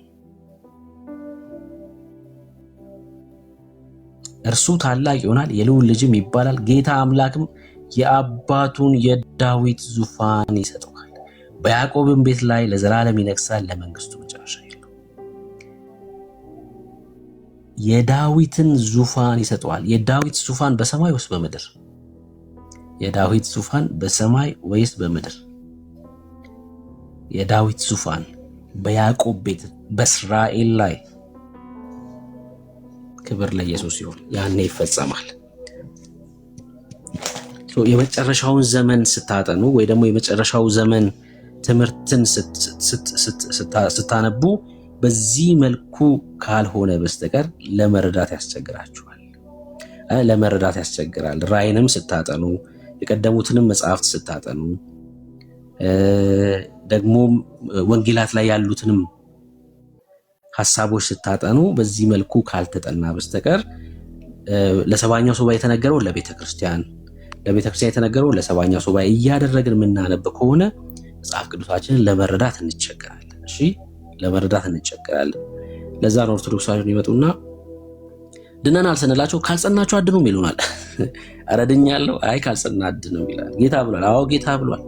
እርሱ ታላቅ ይሆናል፣ የልዑል ልጅም ይባላል። ጌታ አምላክም የአባቱን የዳዊት ዙፋን ይሰጠዋል፣ በያዕቆብም ቤት ላይ ለዘላለም ይነግሣል፣ ለመንግስቱ መጨረሻ የለውም። የዳዊትን ዙፋን ይሰጠዋል። የዳዊት ዙፋን በሰማይ ወይስ በምድር? የዳዊት ዙፋን በሰማይ ወይስ በምድር? የዳዊት ዙፋን በያዕቆብ ቤት በእስራኤል ላይ። ክብር ለኢየሱስ ይሁን። ያኔ ይፈጸማል። የመጨረሻውን ዘመን ስታጠኑ ወይ ደግሞ የመጨረሻው ዘመን ትምህርትን ስታነቡ በዚህ መልኩ ካልሆነ በስተቀር ለመረዳት ያስቸግራችኋል። ለመረዳት ያስቸግራል። ራእይንም ስታጠኑ የቀደሙትንም መጽሐፍት ስታጠኑ ደግሞ ወንጌላት ላይ ያሉትንም ሐሳቦች ስታጠኑ በዚህ መልኩ ካልተጠና በስተቀር ለሰባኛው ሱባኤ የተነገረው ለቤተክርስቲያን የተነገረው ለሰባኛው ሱባኤ እያደረግን የምናነብ ከሆነ መጽሐፍ ቅዱሳችንን ለመረዳት እንቸገራለን። እሺ፣ ለመረዳት እንቸገራለን። ለዛ ነው ኦርቶዶክሳውያን ይመጡና ድነናል ስንላቸው ካልጸናችሁ አድኑም ይሉናል። ኧረ ድኛለሁ፣ አይ ካልጸና አድኑም ይላል። ጌታ ብሏል። አዎ ጌታ ብሏል።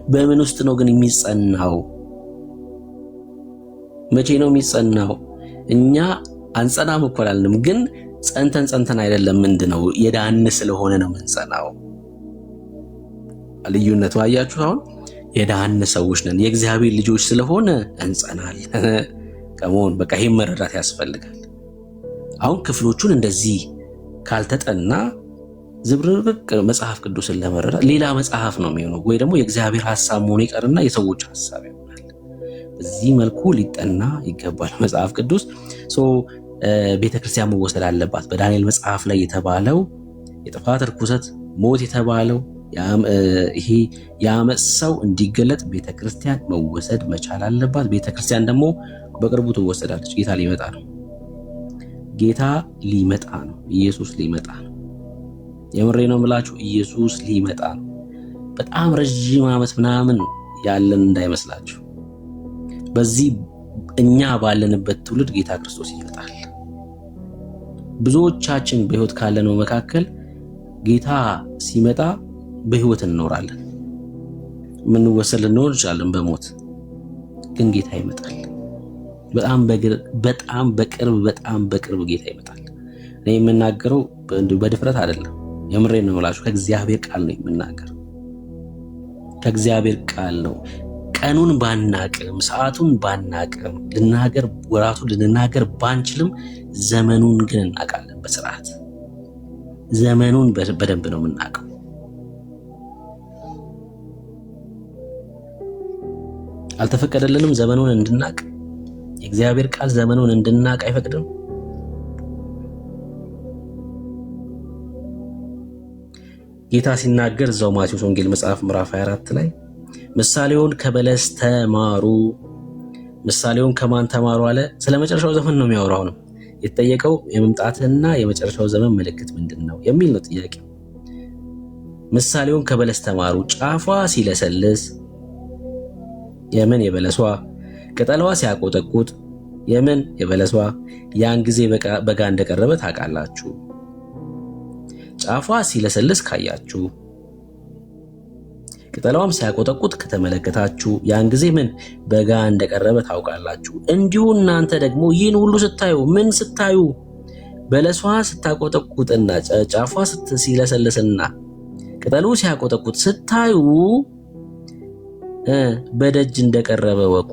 በምን ውስጥ ነው ግን የሚጸናው? መቼ ነው የሚጸናው? እኛ አንጸናም እኮ አላልንም፣ ግን ጸንተን አይደለም። ምንድነው የዳን ስለሆነ ነው የምንጸናው። ልዩነቱ አያችሁ? አሁን የዳን ሰዎች ነን፣ የእግዚአብሔር ልጆች ስለሆነ እንጸናለን። ከመሆን በቃ ይሄን መረዳት ያስፈልጋል። አሁን ክፍሎቹን እንደዚህ ካልተጠና ዝብርቅርቅ መጽሐፍ ቅዱስን ለመረዳት ሌላ መጽሐፍ ነው የሚሆነው፣ ወይ ደግሞ የእግዚአብሔር ሐሳብ መሆኑ ይቀርና የሰዎች ሐሳብ ይሆናል። በዚህ መልኩ ሊጠና ይገባል መጽሐፍ ቅዱስ። ቤተክርስቲያን መወሰድ አለባት። በዳንኤል መጽሐፍ ላይ የተባለው የጥፋት ርኩሰት፣ ሞት የተባለው ይሄ የዓመፅ ሰው እንዲገለጥ ቤተክርስቲያን መወሰድ መቻል አለባት። ቤተክርስቲያን ደግሞ በቅርቡ ትወሰዳለች። ጌታ ሊመጣ ነው። ጌታ ሊመጣ ነው። ኢየሱስ ሊመጣ ነው። የምሬ ነው የምላችሁ፣ ኢየሱስ ሊመጣ ነው። በጣም ረዥም ዓመት ምናምን ያለን እንዳይመስላችሁ። በዚህ እኛ ባለንበት ትውልድ ጌታ ክርስቶስ ይመጣል። ብዙዎቻችን በህይወት ካለነው መካከል ጌታ ሲመጣ በህይወት እንኖራለን። የምንወሰድ ልንሆን እንችላለን በሞት፣ ግን ጌታ ይመጣል። በጣም በቅርብ ጌታ ይመጣል። እኔ የምናገረው በድፍረት አይደለም፣ የምሬን ነው የምላችሁ። ከእግዚአብሔር ቃል ነው የምናገረው። ከእግዚአብሔር ቃል ነው። ቀኑን ባናቅም ሰዓቱን ባናቅም ወራቱን ልንናገር ባንችልም ዘመኑን ግን እናውቃለን በስርዓት። ዘመኑን በደንብ ነው የምናውቀው። አልተፈቀደልንም ዘመኑን እንድናቅ። የእግዚአብሔር ቃል ዘመኑን እንድናቅ አይፈቅድም። ጌታ ሲናገር እዛው ማቴዎስ ወንጌል መጽሐፍ ምዕራፍ 24 ላይ ምሳሌውን ከበለስ ተማሩ። ምሳሌውን ከማን ተማሩ አለ? ስለ መጨረሻው ዘመን ነው የሚያወራው። ነው የተጠየቀው። የመምጣትና የመጨረሻው ዘመን ምልክት ምንድን ነው የሚል ነው ጥያቄው። ምሳሌውን ከበለስ ተማሩ። ጫፏ ሲለሰልስ የምን የበለሷ ቅጠሏ ሲያቆጠቁጥ የምን የበለሷ ያን ጊዜ በጋ እንደቀረበ ታውቃላችሁ። ጫፏ ሲለሰልስ ካያችሁ ቅጠሏም ሲያቆጠቁጥ ከተመለከታችሁ ያን ጊዜ ምን በጋ እንደቀረበ ታውቃላችሁ። እንዲሁ እናንተ ደግሞ ይህን ሁሉ ስታዩ ምን ስታዩ በለሷ ስታቆጠቁጥና ጫፏ ሲለሰልስና ቅጠሉ ሲያቆጠቁጥ ስታዩ በደጅ እንደቀረበ ወቁ።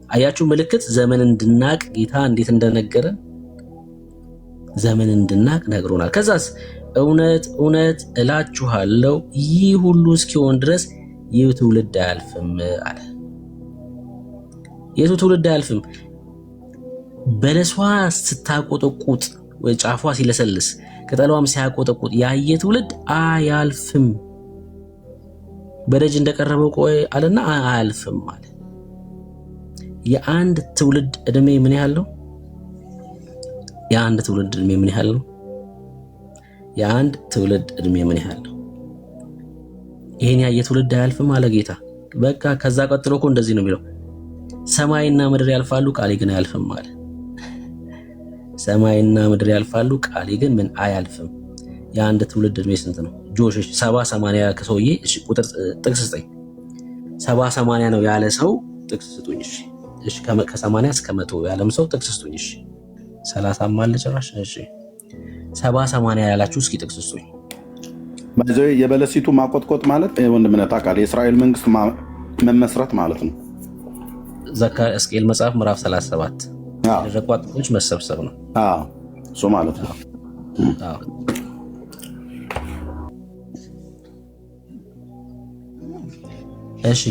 አያችሁ ምልክት ዘመን እንድናቅ ጌታ እንዴት እንደነገረን ዘመን እንድናቅ ነግሮናል። ከዛስ እውነት እውነት እላችኋለሁ ይህ ሁሉ እስኪሆን ድረስ ይህ ትውልድ አያልፍም አለ። የቱ ትውልድ አያልፍም? በለሷ ስታቆጠቁጥ ወይ ጫፏ ሲለሰልስ ቅጠሏም ሲያቆጠቁጥ ያየ ትውልድ አያልፍም። በደጅ እንደቀረበው ቆይ አለና አያልፍም አለ። የአንድ ትውልድ እድሜ ምን ያህል ነው? የአንድ ትውልድ እድሜ ምን ያህል ነው? የአንድ ትውልድ እድሜ ምን ያህል ነው? ይሄን ያየ ትውልድ አያልፍም አለ ጌታ። በቃ ከዛ ቀጥሎ እኮ እንደዚህ ነው የሚለው፣ ሰማይና ምድር ያልፋሉ ቃሌ ግን አያልፍም አለ። ሰማይና ምድር ያልፋሉ ቃሌ ግን ምን አያልፍም። የአንድ ትውልድ እድሜ ስንት ነው? ጆሽ 70-80 ከሰውዬ እሺ፣ ቁጥር ጥቅስ ስጠኝ። 70-80 ነው ያለ ሰው ጥቅስ ስጡኝ። እሺ ከ80 እስከ 100 ያለም ሰው ጥቅስ ስጡኝ። እሺ 30 አለ ጭራሽ። እሺ 70-80 ያላችሁ እስኪ ጥቅስ ስጡኝ። የበለሲቱ ማቆጥቆጥ ማለት ወንድምነት አቃል የእስራኤል መንግስት መመስረት ማለት ነው። ሕዝቅኤል መጽሐፍ ምዕራፍ 37 የደረቁ አጥንቶች መሰብሰብ ነው እሱ ማለት ነው። እሺ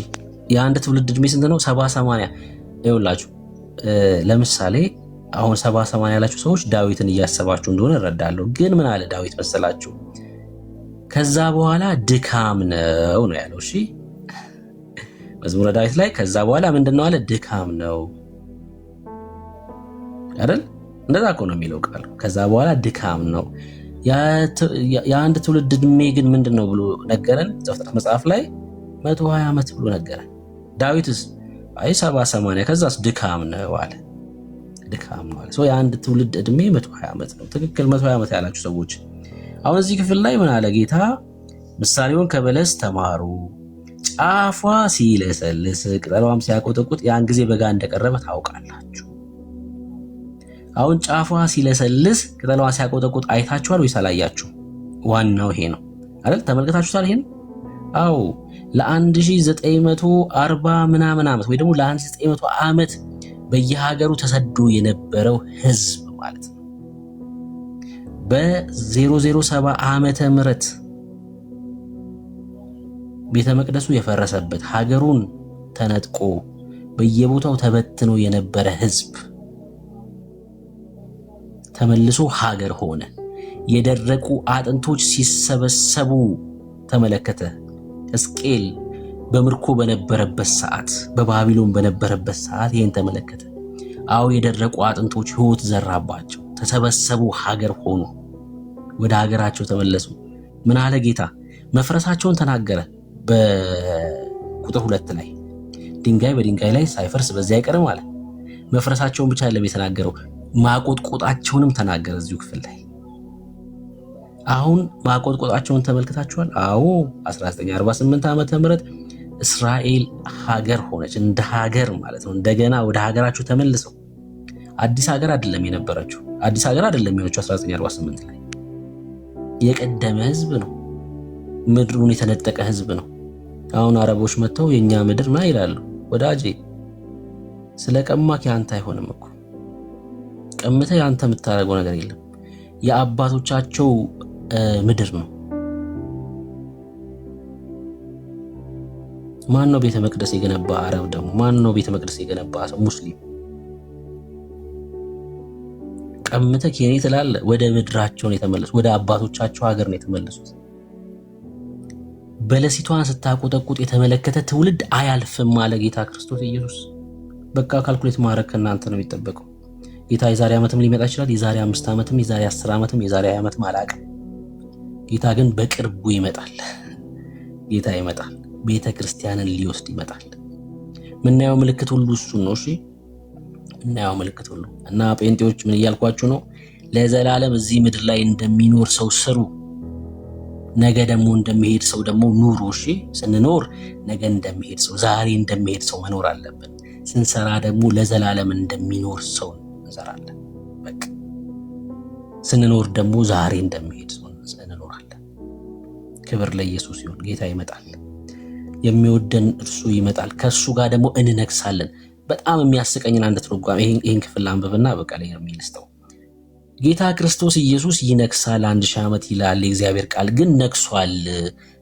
የአንድ ትውልድ እድሜ ስንት ነው? 70-80 ይኸውላችሁ። ለምሳሌ አሁን 70-80 ያላችሁ ሰዎች ዳዊትን እያሰባችሁ እንደሆነ እረዳለሁ። ግን ምን አለ ዳዊት መሰላችሁ? ከዛ በኋላ ድካም ነው ነው ያለው። እሺ መዝሙረ ዳዊት ላይ ከዛ በኋላ ምንድነው አለ? ድካም ነው አይደል? እንደዛ እኮ ነው የሚለው ቃል። ከዛ በኋላ ድካም ነው። የአንድ ትውልድ እድሜ ግን ምንድነው ብሎ ነገረን ዘፍጥረት መጽሐፍ ላይ 120 ዓመት ብሎ ነገረን። ዳዊትስ አይ 70-80 ከዛስ ድካም ነው አለ። ድካም ነው አለ። የአንድ ትውልድ እድሜ 120 ዓመት ነው። ትክክል 120 ዓመት ያላችሁ ሰዎች አሁን እዚህ ክፍል ላይ ምን አለ ጌታ? ምሳሌውን ከበለስ ተማሩ፣ ጫፏ ሲለሰልስ ቅጠሏም ሲያቆጠቁጥ ያን ጊዜ በጋ እንደቀረበ ታውቃላችሁ። አሁን ጫፏ ሲለሰልስ ቅጠሏ ሲያቆጠቁጥ አይታችኋል ወይስ አላያችሁ? ዋናው ይሄ ነው አይደል? ተመልከታችሁታል ይሄን? አዎ ለ1940 ምናምን ዓመት ወይ ደግሞ ለ1900 ዓመት በየሀገሩ ተሰዶ የነበረው ህዝብ ማለት ነው። በ007 ዓመተ ምህረት ቤተ መቅደሱ የፈረሰበት ሀገሩን ተነጥቆ በየቦታው ተበትኖ የነበረ ህዝብ ተመልሶ ሀገር ሆነ። የደረቁ አጥንቶች ሲሰበሰቡ ተመለከተ። ሕዝቅኤል በምርኮ በነበረበት ሰዓት፣ በባቢሎን በነበረበት ሰዓት ይህን ተመለከተ። አዎ የደረቁ አጥንቶች ህይወት ዘራባቸው፣ ተሰበሰቡ፣ ሀገር ሆኑ፣ ወደ ሀገራቸው ተመለሱ። ምን አለ ጌታ? መፍረሳቸውን ተናገረ። በቁጥር 2 ላይ ድንጋይ በድንጋይ ላይ ሳይፈርስ በዚያ አይቀርም አለ። መፍረሳቸውን ብቻ አይደለም የተናገረው፣ ማቆጥቆጣቸውንም ተናገረ እዚሁ ክፍል ላይ። አሁን ማቆጥቆጣቸውን ተመልክታችኋል? አዎ 1948 ዓመተ ምህረት እስራኤል ሀገር ሆነች፣ እንደ ሀገር ማለት ነው። እንደገና ወደ ሀገራቸው ተመልሰው። አዲስ ሀገር አይደለም የነበረችው፣ አዲስ ሀገር አይደለም የሆነችው 1948 ላይ። የቀደመ ህዝብ ነው፣ ምድሩን የተነጠቀ ህዝብ ነው። አሁን አረቦች መጥተው የኛ ምድር ና ይላሉ። ወዳጄ ስለቀማክ ያንተ አይሆንም እኮ። ቀምተህ ያንተ የምታደርገው ነገር የለም። የአባቶቻቸው ምድር ነው። ማን ነው ቤተ መቅደስ የገነባ? አረብ ደግሞ ማን ነው ቤተ መቅደስ የገነባ? ሰው ሙስሊም። ቀምተህ የኔ ትላለህ። ወደ ምድራቸው ነው የተመለሱት፣ ወደ አባቶቻቸው ሀገር ነው የተመለሱት። በለሲቷን ስታቆጠቁጥ የተመለከተ ትውልድ አያልፍም አለ ጌታ ክርስቶስ ኢየሱስ። በቃ ካልኩሌት ማድረግ ከእናንተ ነው የሚጠበቀው። ጌታ የዛሬ ዓመትም ሊመጣ ይችላል፣ የዛሬ 5 ዓመትም፣ የዛሬ 10 ዓመትም፣ የዛሬ 20 ዓመትም አላውቅም። ጌታ ግን በቅርቡ ይመጣል። ጌታ ይመጣል ቤተክርስቲያንን ሊወስድ ይመጣል። ምናየው ምልክት ሁሉ እሱን ነው። እሺ ምናየው ምልክት ሁሉ እና ጴንጤዎች ምን እያልኳችሁ ነው? ለዘላለም እዚህ ምድር ላይ እንደሚኖር ሰው ስሩ፣ ነገ ደግሞ እንደሚሄድ ሰው ደግሞ ኑሩ። እሺ ስንኖር ነገ እንደሚሄድ ሰው፣ ዛሬ እንደሚሄድ ሰው መኖር አለብን። ስንሰራ ደግሞ ለዘላለም እንደሚኖር ሰው እንሰራለን። በቃ ስንኖር ደግሞ ዛሬ እንደሚሄድ ሰው እንኖራለን። ክብር ለኢየሱስ ይሁን። ጌታ ይመጣል። የሚወደን እርሱ ይመጣል። ከሱ ጋር ደግሞ እንነግሳለን። በጣም የሚያስቀኝን አንድ ትርጓሜ ይሄን ክፍል አንብብና በቃ ላይ የሚልስተው ጌታ ክርስቶስ ኢየሱስ ይነግሳል 1000 ዓመት ይላል የእግዚአብሔር ቃል። ግን ነግሷል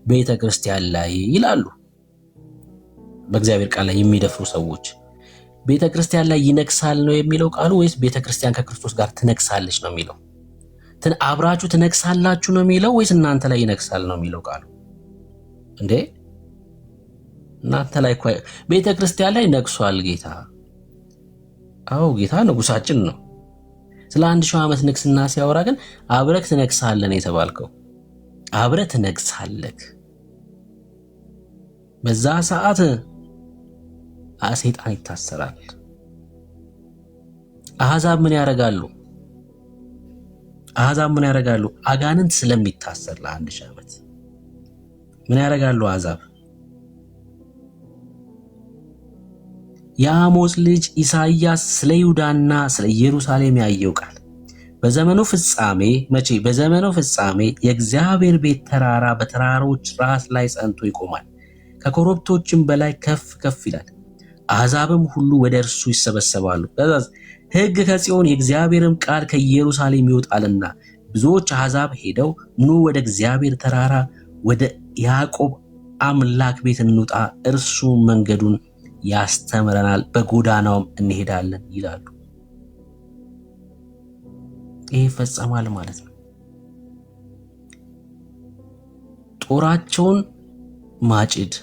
ቤተ ክርስቲያን ላይ ይላሉ። በእግዚአብሔር ቃል ላይ የሚደፍሩ ሰዎች ቤተ ክርስቲያን ላይ ይነግሳል ነው የሚለው ቃሉ ወይስ ቤተ ክርስቲያን ከክርስቶስ ጋር ትነግሳለች ነው የሚለው? አብራችሁ ትነግሳላችሁ ነው የሚለው ወይስ እናንተ ላይ ይነግሳል ነው የሚለው ቃሉ? እንዴ እናንተ ላይ እኮ ቤተ ክርስቲያን ላይ ነግሷል ጌታ። አዎ ጌታ ንጉሳችን ነው። ስለ 1000 ዓመት ንግስና ሲያወራ ግን አብረክ ትነግሳለህ ነው የተባልከው። አብረክ ትነግሳለህ። በዛ ሰዓት ሰይጣን ይታሰራል። አሕዛብ ምን ያደርጋሉ? አሕዛብ ምን ያደርጋሉ? አጋንንት ስለሚታሰር ለ1000 ዓመት ምን ያደርጋሉ አሕዛብ? የአሞጽ ልጅ ኢሳይያስ ስለ ይሁዳና ስለ ኢየሩሳሌም ያየው ቃል በዘመኑ ፍጻሜ መቼ? በዘመኑ ፍጻሜ የእግዚአብሔር ቤት ተራራ በተራሮች ራስ ላይ ጸንቶ ይቆማል፣ ከኮረብቶችም በላይ ከፍ ከፍ ይላል። አሕዛብም ሁሉ ወደ እርሱ ይሰበሰባሉ። ሕግ ከጽዮን የእግዚአብሔርም ቃል ከኢየሩሳሌም ይወጣልና ብዙዎች አሕዛብ ሄደው ኑ ወደ እግዚአብሔር ተራራ ወደ ያዕቆብ አምላክ ቤት እንውጣ፣ እርሱ መንገዱን ያስተምረናል፣ በጎዳናውም እንሄዳለን ይላሉ። ይህ ይፈጸማል ማለት ነው። ጦራቸውን ማጭድ፣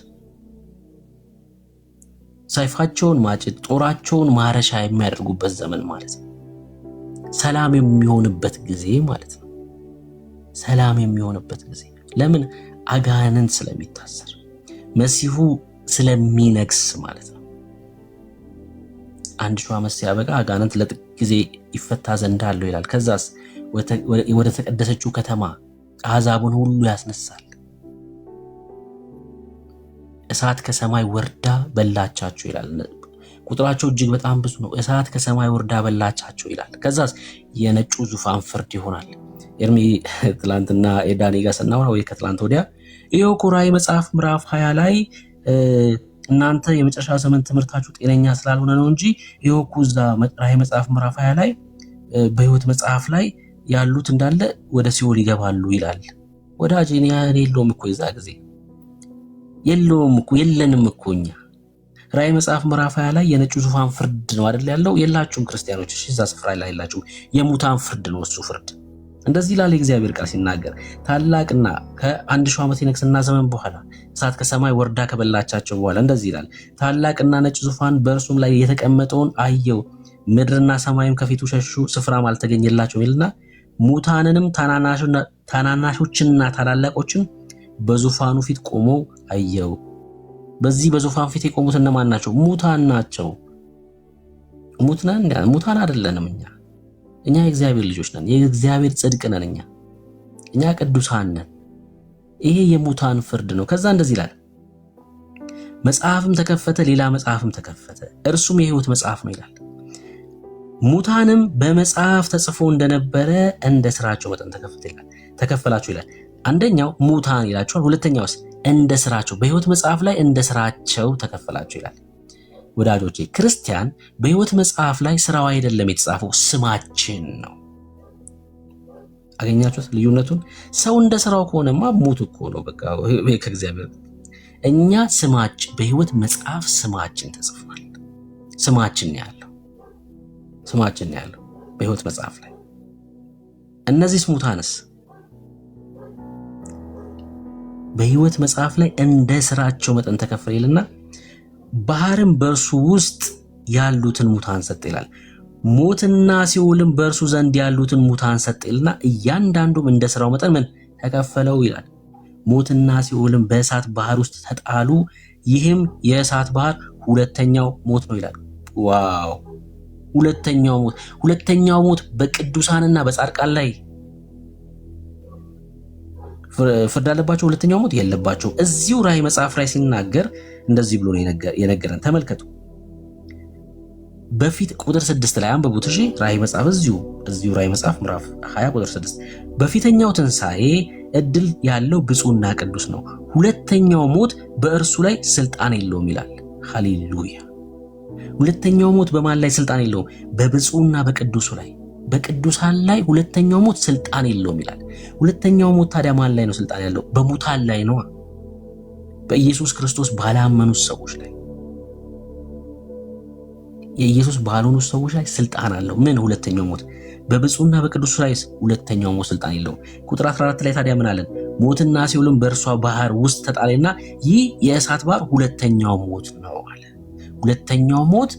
ሰይፋቸውን ማጭድ፣ ጦራቸውን ማረሻ የሚያደርጉበት ዘመን ማለት ነው። ሰላም የሚሆንበት ጊዜ ማለት ነው። ሰላም የሚሆንበት ጊዜ ለምን? አጋንንት ስለሚታሰር መሲሁ ስለሚነግስ ማለት ነው። 1000 ዓመት ሲያበቃ አጋንንት ለጥቂት ጊዜ ይፈታ ዘንድ አለው ይላል። ከዛስ ወደ ተቀደሰችው ከተማ አሕዛብን ሁሉ ያስነሳል። እሳት ከሰማይ ወርዳ በላቻቸው ይላል። ቁጥራቸው እጅግ በጣም ብዙ ነው። እሳት ከሰማይ ወርዳ በላቻቸው ይላል። ከዛስ የነጩ ዙፋን ፍርድ ይሆናል። ኤርሚ ትላንትና ኤዳኒ ጋር ስናወራ ወይ ከትላንት ወዲያ ይኸው ራዕይ መጽሐፍ ምዕራፍ 20 ላይ እናንተ የመጨረሻ ዘመን ትምህርታችሁ ጤነኛ ስላልሆነ ነው እንጂ ይኸው እኮ እዛ ራዕይ መጽሐፍ ምዕራፍ 20 ላይ በሕይወት መጽሐፍ ላይ ያሉት እንዳለ ወደ ሲኦል ይገባሉ ይላል። ወዳጅ እኔ የለውም እኮ የዛ ጊዜ የለውም እኮ የለንም እኮ እኛ ራዕይ መጽሐፍ ምዕራፍ 20 ላይ የነጩ ዙፋን ፍርድ ነው አይደል ያለው? የላችሁም ክርስቲያኖች፣ እሺ እዛ ስፍራ ላይ ያላችሁ የሙታን ፍርድ ነው እሱ ፍርድ። እንደዚህ ይላል የእግዚአብሔር ቃል ሲናገር ታላቅና ከ1000 ዓመት የንግስና ዘመን በኋላ እሳት ከሰማይ ወርዳ ከበላቻቸው በኋላ እንደዚህ ይላል፣ ታላቅና ነጭ ዙፋን በእርሱም ላይ የተቀመጠውን አየው፣ ምድርና ሰማይም ከፊቱ ሸሹ፣ ስፍራም አልተገኘላቸውም ይልና ሙታንንም ታናናሾችንና ታላላቆችን በዙፋኑ ፊት ቆመው አየው። በዚህ በዙፋን ፊት የቆሙት እነማን ናቸው? ሙታን ናቸው። ሙታን አይደለንም እኛ የእግዚአብሔር ልጆች ነን። የእግዚአብሔር ጽድቅ ነን። እኛ ቅዱሳን ነን። ይሄ የሙታን ፍርድ ነው። ከዛ እንደዚህ ይላል፣ መጽሐፍም ተከፈተ፣ ሌላ መጽሐፍም ተከፈተ፣ እርሱም የሕይወት መጽሐፍ ነው ይላል። ሙታንም በመጽሐፍ ተጽፎ እንደነበረ እንደ ስራቸው መጠን ተከፈላቸው ይላል። አንደኛው ሙታን ይላቸዋል። ሁለተኛውስ እንደ ስራቸው፣ በሕይወት መጽሐፍ ላይ እንደ ስራቸው ተከፈላቸው ይላል። ወዳጆቼ ክርስቲያን በሕይወት መጽሐፍ ላይ ስራው አይደለም የተጻፈው፣ ስማችን ነው። አገኛችሁት ልዩነቱን? ሰው እንደ ስራው ከሆነማ ሙት እኮ ነው በቃ ከእግዚአብሔር። እኛ ስማችን በሕይወት መጽሐፍ ስማችን ተጽፏል። ስማችን ያለው በሕይወት መጽሐፍ ላይ። እነዚህ ሙታንስ በሕይወት መጽሐፍ ላይ እንደ ስራቸው መጠን ተከፈለ ይልና ባህርም በእርሱ ውስጥ ያሉትን ሙታን ሰጠ ይላል። ሞትና ሲኦልም በእርሱ ዘንድ ያሉትን ሙታን ሰጠ ይልና እያንዳንዱም እንደ ስራው መጠን ምን ተከፈለው ይላል። ሞትና ሲኦልም በእሳት ባህር ውስጥ ተጣሉ፣ ይህም የእሳት ባህር ሁለተኛው ሞት ነው ይላል። ዋው! ሁለተኛው ሞት በቅዱሳንና በጻድቃን ላይ ፍርድ አለባቸው። ሁለተኛው ሞት የለባቸው። እዚሁ ራእይ መጽሐፍ ላይ ሲናገር እንደዚህ ብሎ ነው የነገረን። ተመልከቱ። በፊት ቁጥር 6 ላይ አንብቡት። እሺ ራእይ መጽሐፍ እዚሁ ራእይ መጽሐፍ ምዕራፍ 20 ቁጥር 6 በፊተኛው ትንሣኤ እድል ያለው ብፁዕና ቅዱስ ነው፣ ሁለተኛው ሞት በእርሱ ላይ ስልጣን የለውም ይላል። ሃሌሉያ! ሁለተኛው ሞት በማን ላይ ስልጣን የለውም? በብፁዕና በቅዱሱ ላይ፣ በቅዱሳን ላይ ሁለተኛው ሞት ስልጣን የለውም ይላል። ሁለተኛው ሞት ታዲያ ማን ላይ ነው ስልጣን ያለው? በሙታን ላይ ነው። በኢየሱስ ክርስቶስ ባላመኑት ሰዎች ላይ፣ የኢየሱስ ባልሆኑ ሰዎች ላይ ስልጣን አለው። ምን? ሁለተኛው ሞት። በብፁዕና በቅዱሱ ላይ ሁለተኛው ሞት ስልጣን የለውም። ቁጥር 14 ላይ ታዲያ ምን አለን? ሞትና ሲኦልም በእርሷ ባህር ውስጥ ተጣለና ይህ የእሳት ባህር ሁለተኛው ሞት ነው አለ። ሁለተኛው ሞት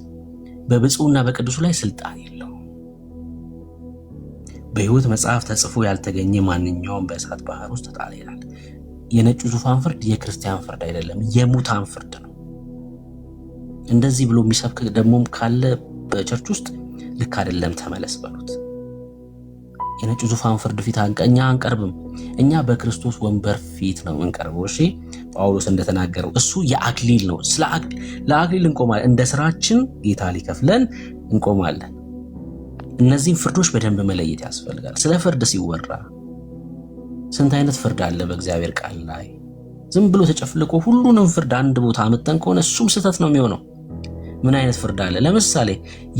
በብፁዕና በቅዱሱ ላይ ስልጣን የለውም። በሕይወት መጽሐፍ ተጽፎ ያልተገኘ ማንኛውም በእሳት ባህር ውስጥ ተጣለ ይላል። የነጩ ዙፋን ፍርድ የክርስቲያን ፍርድ አይደለም፣ የሙታን ፍርድ ነው። እንደዚህ ብሎ የሚሰብክ ደግሞም ካለ በቸርች ውስጥ ልክ አይደለም፣ ተመለስ በሉት። የነጩ ዙፋን ፍርድ ፊት እኛ አንቀርብም። እኛ በክርስቶስ ወንበር ፊት ነው እንቀርበው። እሺ ጳውሎስ እንደተናገረው እሱ የአክሊል ነው። ለአክሊል እንቆማለን። እንደ ስራችን ጌታ ሊከፍለን እንቆማለን። እነዚህን ፍርዶች በደንብ መለየት ያስፈልጋል። ስለ ፍርድ ሲወራ ስንት አይነት ፍርድ አለ በእግዚአብሔር ቃል ላይ። ዝም ብሎ ተጨፍልቆ ሁሉንም ፍርድ አንድ ቦታ አመጣን ከሆነ እሱም ስህተት ነው የሚሆነው። ምን አይነት ፍርድ አለ? ለምሳሌ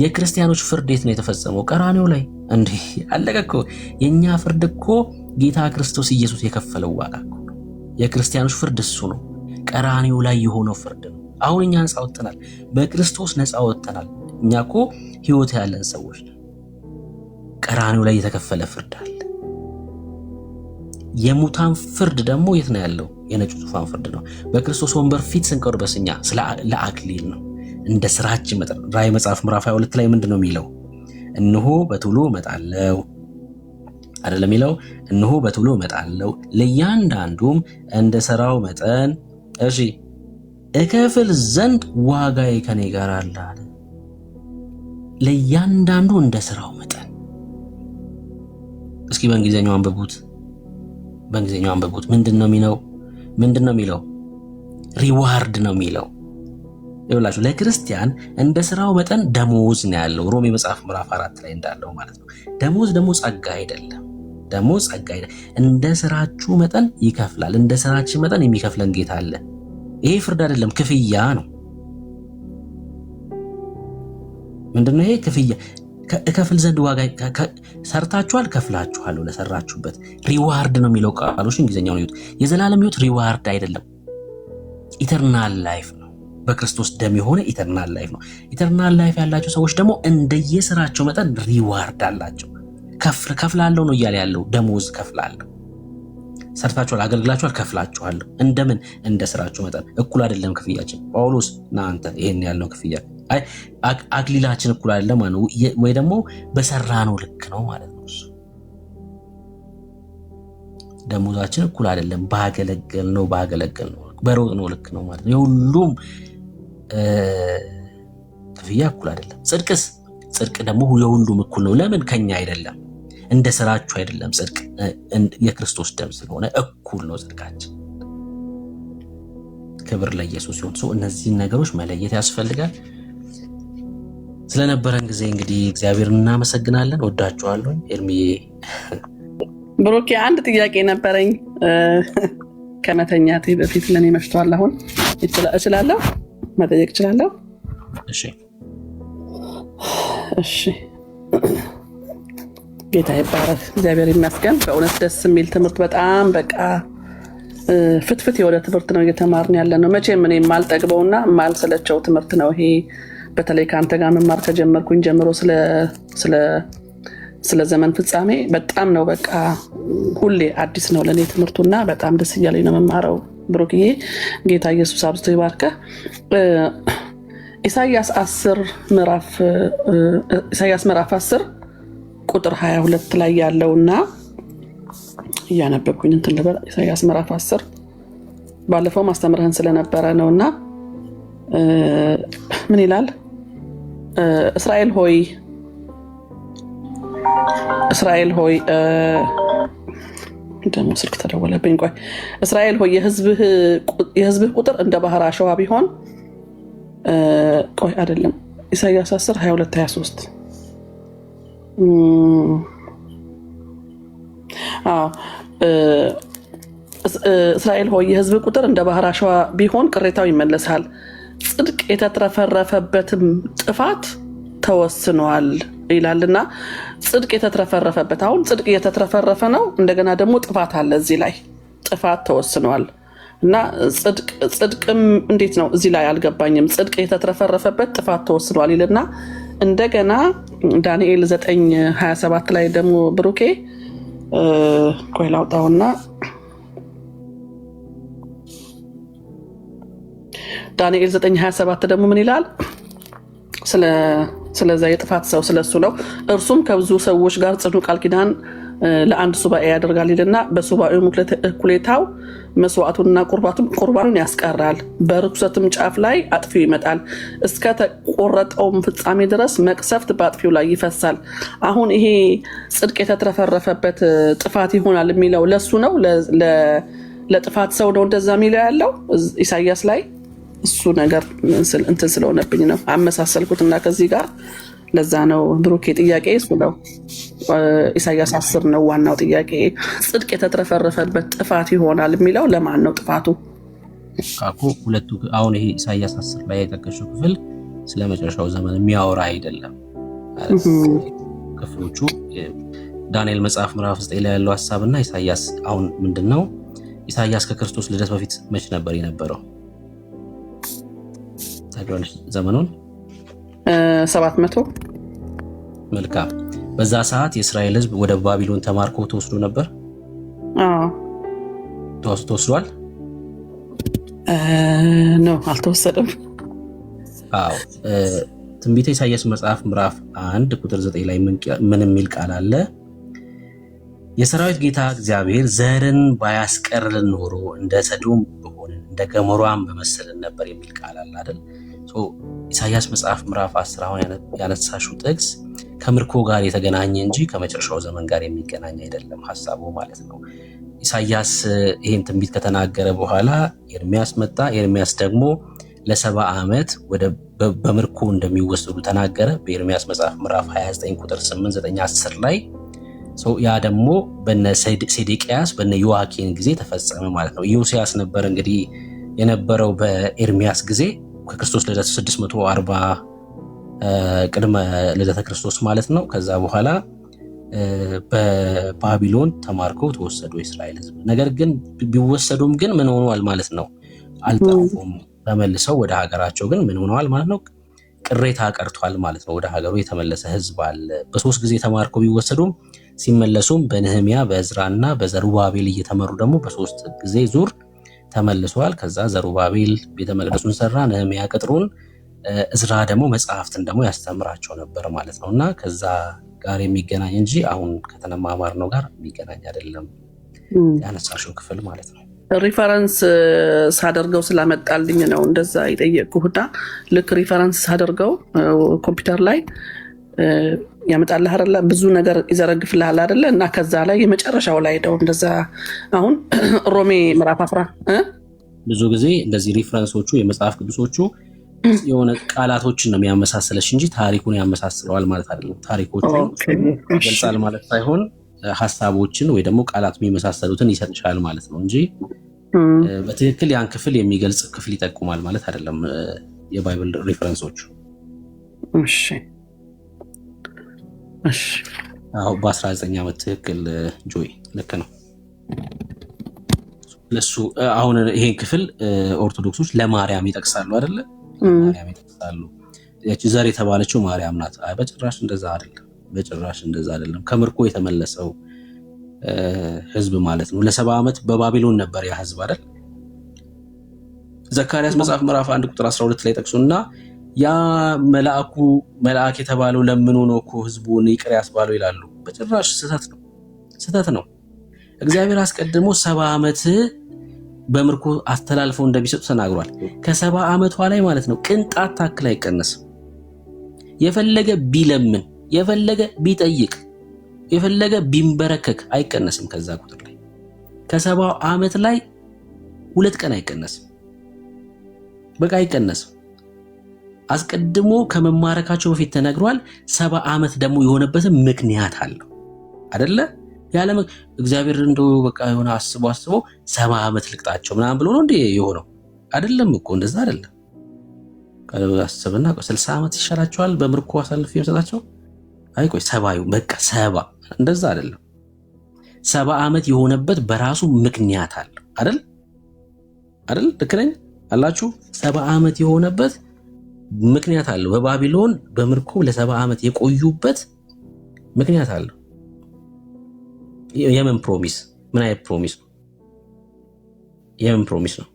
የክርስቲያኖች ፍርድ የት ነው የተፈጸመው? ቀራንዮ ላይ። እንዴ አለቀ እኮ። የኛ ፍርድ እኮ ጌታ ክርስቶስ ኢየሱስ የከፈለው ዋጋ እኮ ነው። የክርስቲያኖች ፍርድ እሱ ነው። ቀራንዮ ላይ የሆነው ፍርድ ነው። አሁን እኛ ነፃ ወጥተናል፣ በክርስቶስ ነፃ ወጥተናል። እኛ እኮ ህይወት ያለን ሰዎች ነን። ቀራንዮ ላይ የተከፈለ ፍርድ አለ። የሙታን ፍርድ ደግሞ የት ነው ያለው? የነጩ ዙፋን ፍርድ ነው። በክርስቶስ ወንበር ፊት ስንቀርበስ እኛ ለአክሊል ነው እንደ ስራችን መጠን። ራእይ መጽሐፍ ምዕራፍ 22 ላይ ምንድን ነው የሚለው? እነሆ በቶሎ እመጣለሁ አይደለም የሚለው? እነሆ በቶሎ እመጣለሁ ለእያንዳንዱም እንደ ሥራው መጠን እሺ እከፍል ዘንድ ዋጋዬ ከኔ ጋር አለ አለ። ለእያንዳንዱ እንደ ሥራው መጠን። እስኪ በእንግሊዝኛው አንብቡት። ምንድን ነው የሚለው? ሪዋርድ ነው የሚለው። ይኸውላችሁ ለክርስቲያን እንደ ስራው መጠን ደሞዝ ነው ያለው። ሮሜ መጽሐፍ ምዕራፍ 4 ላይ እንዳለው ማለት ነው። ደሞዝ ደግሞ ጸጋ አይደለም። እንደ ስራችሁ መጠን ይከፍላል። እንደ ስራችን መጠን የሚከፍለን ጌታ አለ። ይሄ ፍርድ አይደለም፣ ክፍያ ነው። ምንድነው ይሄ? ክፍያ። እከፍል ዘንድ ዋጋ ሰርታችኋል፣ ከፍላችኋለሁ ለሰራችሁበት። ሪዋርድ ነው የሚለው ቃሎች እንግሊዝኛው ነው። የዘላለም ሕይወት ሪዋርድ አይደለም፣ ኢተርናል ላይፍ ነው። በክርስቶስ ደም የሆነ ኢተርናል ላይፍ ነው። ኢተርናል ላይፍ ያላቸው ሰዎች ደግሞ እንደየስራቸው መጠን ሪዋርድ አላቸው። ከፍላለሁ ነው እያለ ያለው። ደሞዝ ከፍላለሁ። ሰርታችኋል፣ አገልግላችኋል፣ ከፍላችኋለሁ። እንደምን? እንደ ስራችሁ መጠን። እኩል አይደለም ክፍያችን። ጳውሎስ ና አንተ ይሄን ያለው ክፍያ አክሊላችን እኩል አይደለም ማለት ነው። ወይ ደግሞ በሰራነው ልክ ነው ማለት ነው። እሱ ደሞዛችን እኩል አይደለም። ባገለገልነው በሮጥነው ልክ ነው ማለት ነው። የሁሉም ክፍያ እኩል አይደለም። ጽድቅ ደግሞ የሁሉም እኩል ነው። ለምን? ከኛ አይደለም፣ እንደ ስራችሁ አይደለም። ጽድቅ የክርስቶስ ደም ስለሆነ እኩል ነው ጽድቃችን። ክብር ለኢየሱስ ይሁን። እነዚህን ነገሮች መለየት ያስፈልጋል። ስለነበረን ጊዜ እንግዲህ እግዚአብሔርን እናመሰግናለን። ወዳችኋለሁ። ኤርሚዬ ብሩኬ፣ አንድ ጥያቄ ነበረኝ ከመተኛቴ በፊት። ለኔ መሽቷል። አሁን እችላለሁ መጠየቅ እችላለሁ? እሺ። ጌታ ይባረክ፣ እግዚአብሔር ይመስገን። በእውነት ደስ የሚል ትምህርት፣ በጣም በቃ ፍትፍት የወደ ትምህርት ነው እየተማርን ያለ ነው። መቼም እኔ የማልጠግበውና የማልሰለቸው ትምህርት ነው ይሄ። በተለይ ከአንተ ጋር መማር ከጀመርኩኝ ጀምሮ ስለ ዘመን ፍጻሜ በጣም ነው በቃ ሁሌ አዲስ ነው ለእኔ ትምህርቱና በጣም ደስ እያለኝ ነው መማረው። ብሩክዬ ጌታ ኢየሱስ አብዝቶ ይባርከህ። ኢሳይያስ ምዕራፍ 10 ቁጥር 22 ላይ ያለውና እያነበብኩኝ እንትን ልበል። ኢሳያስ ምዕራፍ 10 ባለፈው ማስተምረህን ስለነበረ ነውና ምን ይላል? እስራኤል ሆይ ደግሞ ስልክ ተደወለብኝ። ቆይ እስራኤል ሆይ የህዝብህ ቁጥር እንደ ባህር አሸዋ ቢሆን ቆይ አይደለም ኢሳያስ 10 22 23 እስራኤል ሆይ የህዝብ ቁጥር እንደ ባህር አሸዋ ቢሆን ቅሬታው ይመለሳል፣ ጽድቅ የተትረፈረፈበትም ጥፋት ተወስኗል ይላልና ጽድቅ የተትረፈረፈበት አሁን ጽድቅ የተትረፈረፈ ነው። እንደገና ደግሞ ጥፋት አለ እዚህ ላይ ጥፋት ተወስኗል እና ጽድቅም እንዴት ነው እዚህ ላይ አልገባኝም። ጽድቅ የተትረፈረፈበት ጥፋት ተወስኗል ይልና እንደገና ዳንኤል 9:27 ላይ ደግሞ ብሩኬ ቆይ ላውጣውና ዳንኤል 9:27 ደግሞ ምን ይላል? ስለዛ የጥፋት ሰው ስለሱ ነው። እርሱም ከብዙ ሰዎች ጋር ጽኑ ቃል ኪዳን ለአንድ ሱባኤ ያደርጋል ይልና በሱባኤው እኩሌታው መስዋዕቱንና ቁርባኑን ያስቀራል። በርኩሰትም ጫፍ ላይ አጥፊው ይመጣል። እስከ ተቆረጠውም ፍጻሜ ድረስ መቅሰፍት በአጥፊው ላይ ይፈሳል። አሁን ይሄ ጽድቅ የተትረፈረፈበት ጥፋት ይሆናል የሚለው ለሱ ነው፣ ለጥፋት ሰው ነው እንደዛ የሚለው ያለው ኢሳያስ ላይ። እሱ ነገር እንትን ስለሆነብኝ ነው አመሳሰልኩትና ከዚህ ጋር ለዛ ነው ብሩኬ ጥያቄ እሱ ነው። ኢሳያስ 10 ነው ዋናው ጥያቄ። ጽድቅ የተትረፈረፈበት ጥፋት ይሆናል የሚለው ለማን ነው ጥፋቱ? ሁለቱ አሁን ይሄ ኢሳያስ 10 ላይ የጠቀሰው ክፍል ስለ መጨረሻው ዘመን የሚያወራ አይደለም። ክፍሎቹ ዳንኤል መጽሐፍ ምዕራፍ 9 ላይ ያለው ሐሳብና ኢሳያስ አሁን ምንድነው? ኢሳያስ ከክርስቶስ ልደት በፊት መች ነበር የነበረው? ታዲያለሽ ዘመኑን 700 መልካም። በዛ ሰዓት የእስራኤል ሕዝብ ወደ ባቢሎን ተማርኮ ተወስዶ ነበር። ተወስዷል? ነው አልተወሰደም። ትንቢተ ኢሳያስ መጽሐፍ ምዕራፍ 1 ቁጥር 9 ላይ ምን የሚል ቃል አለ? የሰራዊት ጌታ እግዚአብሔር ዘርን ባያስቀርልን ኖሮ እንደ ሰዶም በሆንን እንደ ገሞራም በመሰልን ነበር የሚል ቃል አለ አይደል? ኢሳያስ መጽሐፍ ምዕራፍ 10 አሁን ያነሳሽው ጥቅስ ከምርኮ ጋር የተገናኘ እንጂ ከመጨረሻው ዘመን ጋር የሚገናኝ አይደለም ሐሳቡ ማለት ነው። ኢሳያስ ይህን ትንቢት ከተናገረ በኋላ ኤርሚያስ መጣ። ኤርሚያስ ደግሞ ለ70 ዓመት በምርኮ እንደሚወሰዱ ተናገረ። በኤርሚያስ መጽሐፍ ምዕራፍ 29 ቁጥር 8፣ 9፣ 10 ላይ ያ ደግሞ በነ ሴዴቅያስ በነ ዮአኪን ጊዜ ተፈጸመ ማለት ነው። ኢዮስያስ ነበር እንግዲህ የነበረው በኤርሚያስ ጊዜ ከክርስቶስ ልደት 640 ቅድመ ልደተ ክርስቶስ ማለት ነው። ከዛ በኋላ በባቢሎን ተማርከው ተወሰዱ የእስራኤል ሕዝብ። ነገር ግን ቢወሰዱም ግን ምን ሆነዋል ማለት ነው? አልጠፉም። ተመልሰው ወደ ሀገራቸው ግን ምን ሆነዋል ማለት ነው? ቅሬታ ቀርቷል ማለት ነው። ወደ ሀገሩ የተመለሰ ሕዝብ አለ። በሶስት ጊዜ ተማርከው ቢወሰዱም ሲመለሱም በነህሚያ በእዝራና በዘሩባቤል እየተመሩ ደግሞ በሶስት ጊዜ ዙር ተመልሰዋል። ከዛ ዘሩባቤል ቤተ መቅደሱን ሰራ፣ ነህሚያ ቅጥሩን፣ እዝራ ደግሞ መጽሐፍትን ደግሞ ያስተምራቸው ነበር ማለት ነው። እና ከዛ ጋር የሚገናኝ እንጂ አሁን ከተነማማር ነው ጋር የሚገናኝ አይደለም ያነሳሽው ክፍል ማለት ነው። ሪፈረንስ ሳደርገው ስላመጣልኝ ነው እንደዛ የጠየቅኩህና ልክ ሪፈረንስ ሳደርገው ኮምፒውተር ላይ ያመጣልህ አይደለ? ብዙ ነገር ይዘረግፍልሃል አይደለ? እና ከዛ ላይ የመጨረሻው ላይ ነው እንደዛ። አሁን ሮሜ ምዕራፍ 10 ብዙ ጊዜ እንደዚህ ሪፈረንሶቹ የመጽሐፍ ቅዱሶቹ የሆነ ቃላቶችን ነው የሚያመሳስለሽ እንጂ ታሪኩን ያመሳስለዋል ማለት አይደለም። ታሪኮቹን ይገልጻል ማለት ሳይሆን ሐሳቦችን ወይ ደግሞ ቃላት የሚመሳሰሉትን ይሰጥሻል ማለት ነው እንጂ በትክክል ያን ክፍል የሚገልጽ ክፍል ይጠቁማል ማለት አይደለም የባይብል ሪፈረንሶቹ። እሺ አሁን በ19 ዓመት ትክክል ጆይ ልክ ነው ለሱ። አሁን ይሄን ክፍል ኦርቶዶክሶች ለማርያም ይጠቅሳሉ አይደለ? ለማርያም ይጠቅሳሉ። ያቺ ዘር የተባለችው ማርያም ናት። አይ በጭራሽ እንደዛ አይደለም፣ በጭራሽ እንደዛ አይደለም። ከምርኮ የተመለሰው ህዝብ ማለት ነው። ለ70 ዓመት በባቢሎን ነበር ያ ህዝብ አይደል? ዘካርያስ መጽሐፍ ምዕራፍ 1 ቁጥር 12 ላይ ጠቅሱና ያ መልአክ የተባለው ለምን ነው እኮ ህዝቡን ይቅር ያስባለው ይላሉ። በጭራሽ ስህተት ነው። እግዚአብሔር አስቀድሞ 70 ዓመት በምርኮ አስተላልፈው እንደሚሰጡ ተናግሯል። ከ70 ዓመቷ ላይ ማለት ነው ቅንጣት ታክል አይቀነስም። የፈለገ ቢለምን፣ የፈለገ ቢጠይቅ፣ የፈለገ ቢንበረከክ አይቀነስም። ከዛ ቁጥር ላይ ከ70 ዓመት ላይ 2 ቀን አይቀነስም። በቃ አይቀነስም። አስቀድሞ ከመማረካቸው በፊት ተነግሯል። 70 ዓመት ደግሞ የሆነበትን ምክንያት አለው አይደለ? ያለ እግዚአብሔር እንደው በቃ የሆነ አስቦ 70 ዓመት ልቅጣቸው ምናምን ብሎ ነው እንዴ የሆነው? አይደለም እኮ እንደዛ አይደለም። አስብና 60 ዓመት ይሻላቸዋል በምርኮ አሳልፍ የሰጣቸው። አይ ቆይ 70 በቃ 70 እንደዛ አይደለም። 70 ዓመት የሆነበት በራሱ ምክንያት አለው አይደል? አይደል? ልክ ነኝ አላችሁ? 70 ዓመት የሆነበት ምክንያት አለው። በባቢሎን በምርኮ ለ70 ዓመት የቆዩበት ምክንያት አለው። የምን ፕሮሚስ? ምን አይነት ፕሮሚስ ነው? የምን ፕሮሚስ ነው?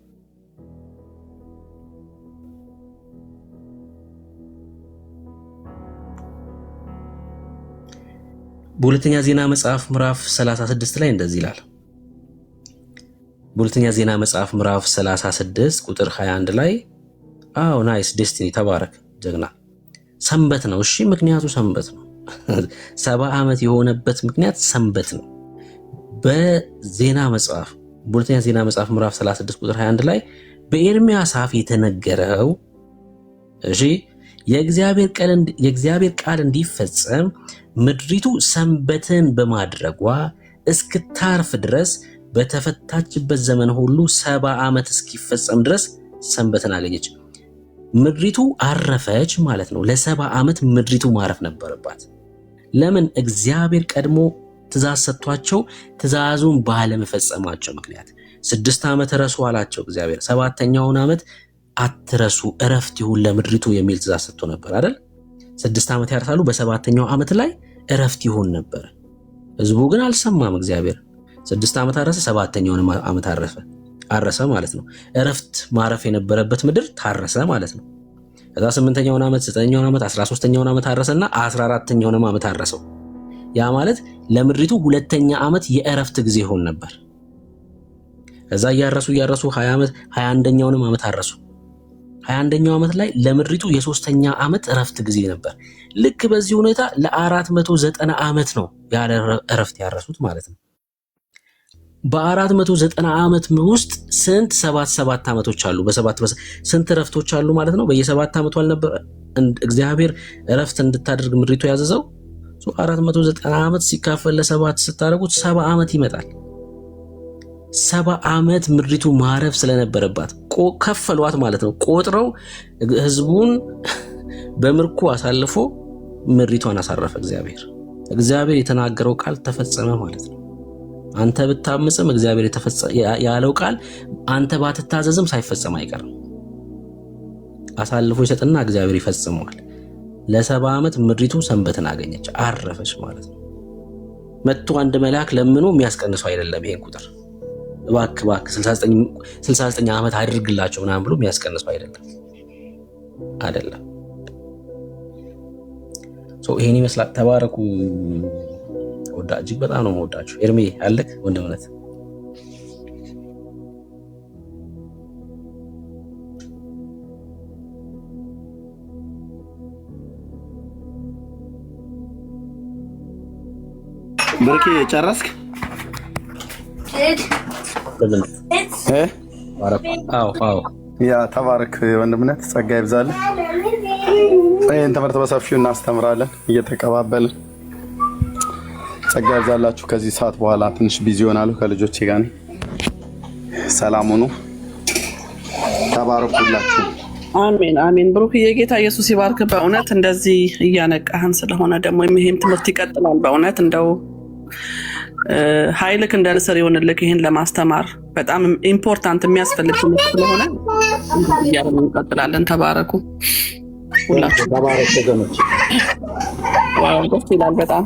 በሁለተኛ ዜና መጽሐፍ ምዕራፍ 36 ላይ እንደዚህ ይላል። በሁለተኛ ዜና መጽሐፍ ምዕራፍ 36 ቁጥር 21 ላይ ናይስ ዴስቲኒ ተባረክ ጀግና። ሰንበት ነው። እሺ ምክንያቱ ሰንበት ነው። 70 ዓመት የሆነበት ምክንያት ሰንበት ነው። በዜና መጽሐፍ በሁለተኛ ዜና መጽሐፍ ምዕራፍ 36 ቁጥር 21 ላይ በኤርምያስ አፍ የተነገረው እሺ የእግዚአብሔር ቃል እንዲፈጸም ምድሪቱ ሰንበትን በማድረጓ እስክታርፍ ድረስ በተፈታችበት ዘመን ሁሉ 70 ዓመት እስኪፈጸም ድረስ ሰንበትን አገኘች። ምድሪቱ አረፈች ማለት ነው። ለ70 ዓመት ምድሪቱ ማረፍ ነበረባት። ለምን? እግዚአብሔር ቀድሞ ትእዛዝ ሰጥቷቸው ትእዛዙን ባለመፈጸማቸው ምክንያት 6 ዓመት ረሱ አላቸው እግዚአብሔር። 7ኛውን ዓመት አትረሱ እረፍት ይሁን ለምድሪቱ የሚል ትእዛዝ ሰጥቶ ነበር አይደል? 6 ዓመት ያርሳሉ፣ በ7ኛው ዓመት ላይ እረፍት ይሁን ነበር። ህዝቡ ግን አልሰማም። እግዚአብሔር 6 ዓመት አረሰ፣ 7ኛውን ዓመት አረሰ ማለት ነው። እረፍት ማረፍ የነበረበት ምድር ታረሰ ማለት ነው። ከዛ 8ኛውን ዓመት፣ 9ኛውን ዓመት፣ 13ኛውን ዓመት አረሰና 14ኛውን ዓመት አረሰው። ያ ማለት ለምድሪቱ 2ኛ ዓመት የእረፍት ጊዜ ሆን ነበር። ከዛ እያረሱ 20 ዓመት 21ኛውንም ዓመት አረሱ። 21ኛው ዓመት ላይ ለምድሪቱ የ3ኛ ዓመት እረፍት ጊዜ ነበር። ልክ በዚህ ሁኔታ ለ490 ዓመት ነው ያለ እረፍት ያረሱት ማለት ነው። በ490 ዓመት ውስጥ ስንት 7 ዓመቶች አሉ? በሰባት ስንት እረፍቶች አሉ ማለት ነው? በየ7 ዓመቱ አልነበረ እግዚአብሔር እረፍት እንድታደርግ ምድሪቱ ያዘዘው? 490 ዓመት ሲካፈል ለ7 ስታደርጉት 70 ዓመት ይመጣል። 70 ዓመት ምድሪቱ ማረፍ ስለነበረባት ከፈሏት ማለት ነው። ቆጥረው ህዝቡን በምርኮ አሳልፎ ምድሪቷን አሳረፈ እግዚአብሔር የተናገረው ቃል ተፈጸመ ማለት ነው። አንተ ብታምጽም እግዚአብሔር ያለው ቃል አንተ ባትታዘዝም ሳይፈጸም አይቀርም። አሳልፎ ይሰጥና እግዚአብሔር ይፈጽመዋል። ለ70 ዓመት ምድሪቱ ሰንበትን አገኘች፣ አረፈች ማለት ነው። መጥቶ አንድ መልአክ ለምኖ የሚያስቀንሰው አይደለም። ይሄን ቁጥር እባክህ 69 ዓመት አድርግላቸው ምናምን ብሎ የሚያስቀንሰው አይደለም። ይሄን ይመስላል። ተባረኩ። እጅግ በጣም ነው የምወዳችሁ። ኤርሜ አለክ ወንድምነት ብርኬ ጨረስክ? ያ ተባረክ ወንድምነት፣ ጸጋ ይብዛልህ። ይህን ትምህርት በሰፊው እናስተምራለን እየተቀባበልን። ጸጋ ይብዛላችሁ። ከዚህ ሰዓት በኋላ ትንሽ ቢዚ ሆናለሁ፣ ከልጆቼ ጋር ነኝ። ሰላም ሁኑ። ተባረኩላችሁ። አሜን አሜን። ብሩክ የጌታ ኢየሱስ ይባርክ። በእውነት እንደዚህ እያነቃህን ስለሆነ ደግሞ ይሄም ትምህርት ይቀጥላል። በእውነት እንደው ኃይልክ እንደ ንስር ይሆንልክ። ይሄን ለማስተማር በጣም ኢምፖርታንት የሚያስፈልግ ትምህርት ስለሆነ እያለን እንቀጥላለን። ተባረኩ ሁላችሁ። ተባረኩ ወገኖች። ዋው ደስ ይላል በጣም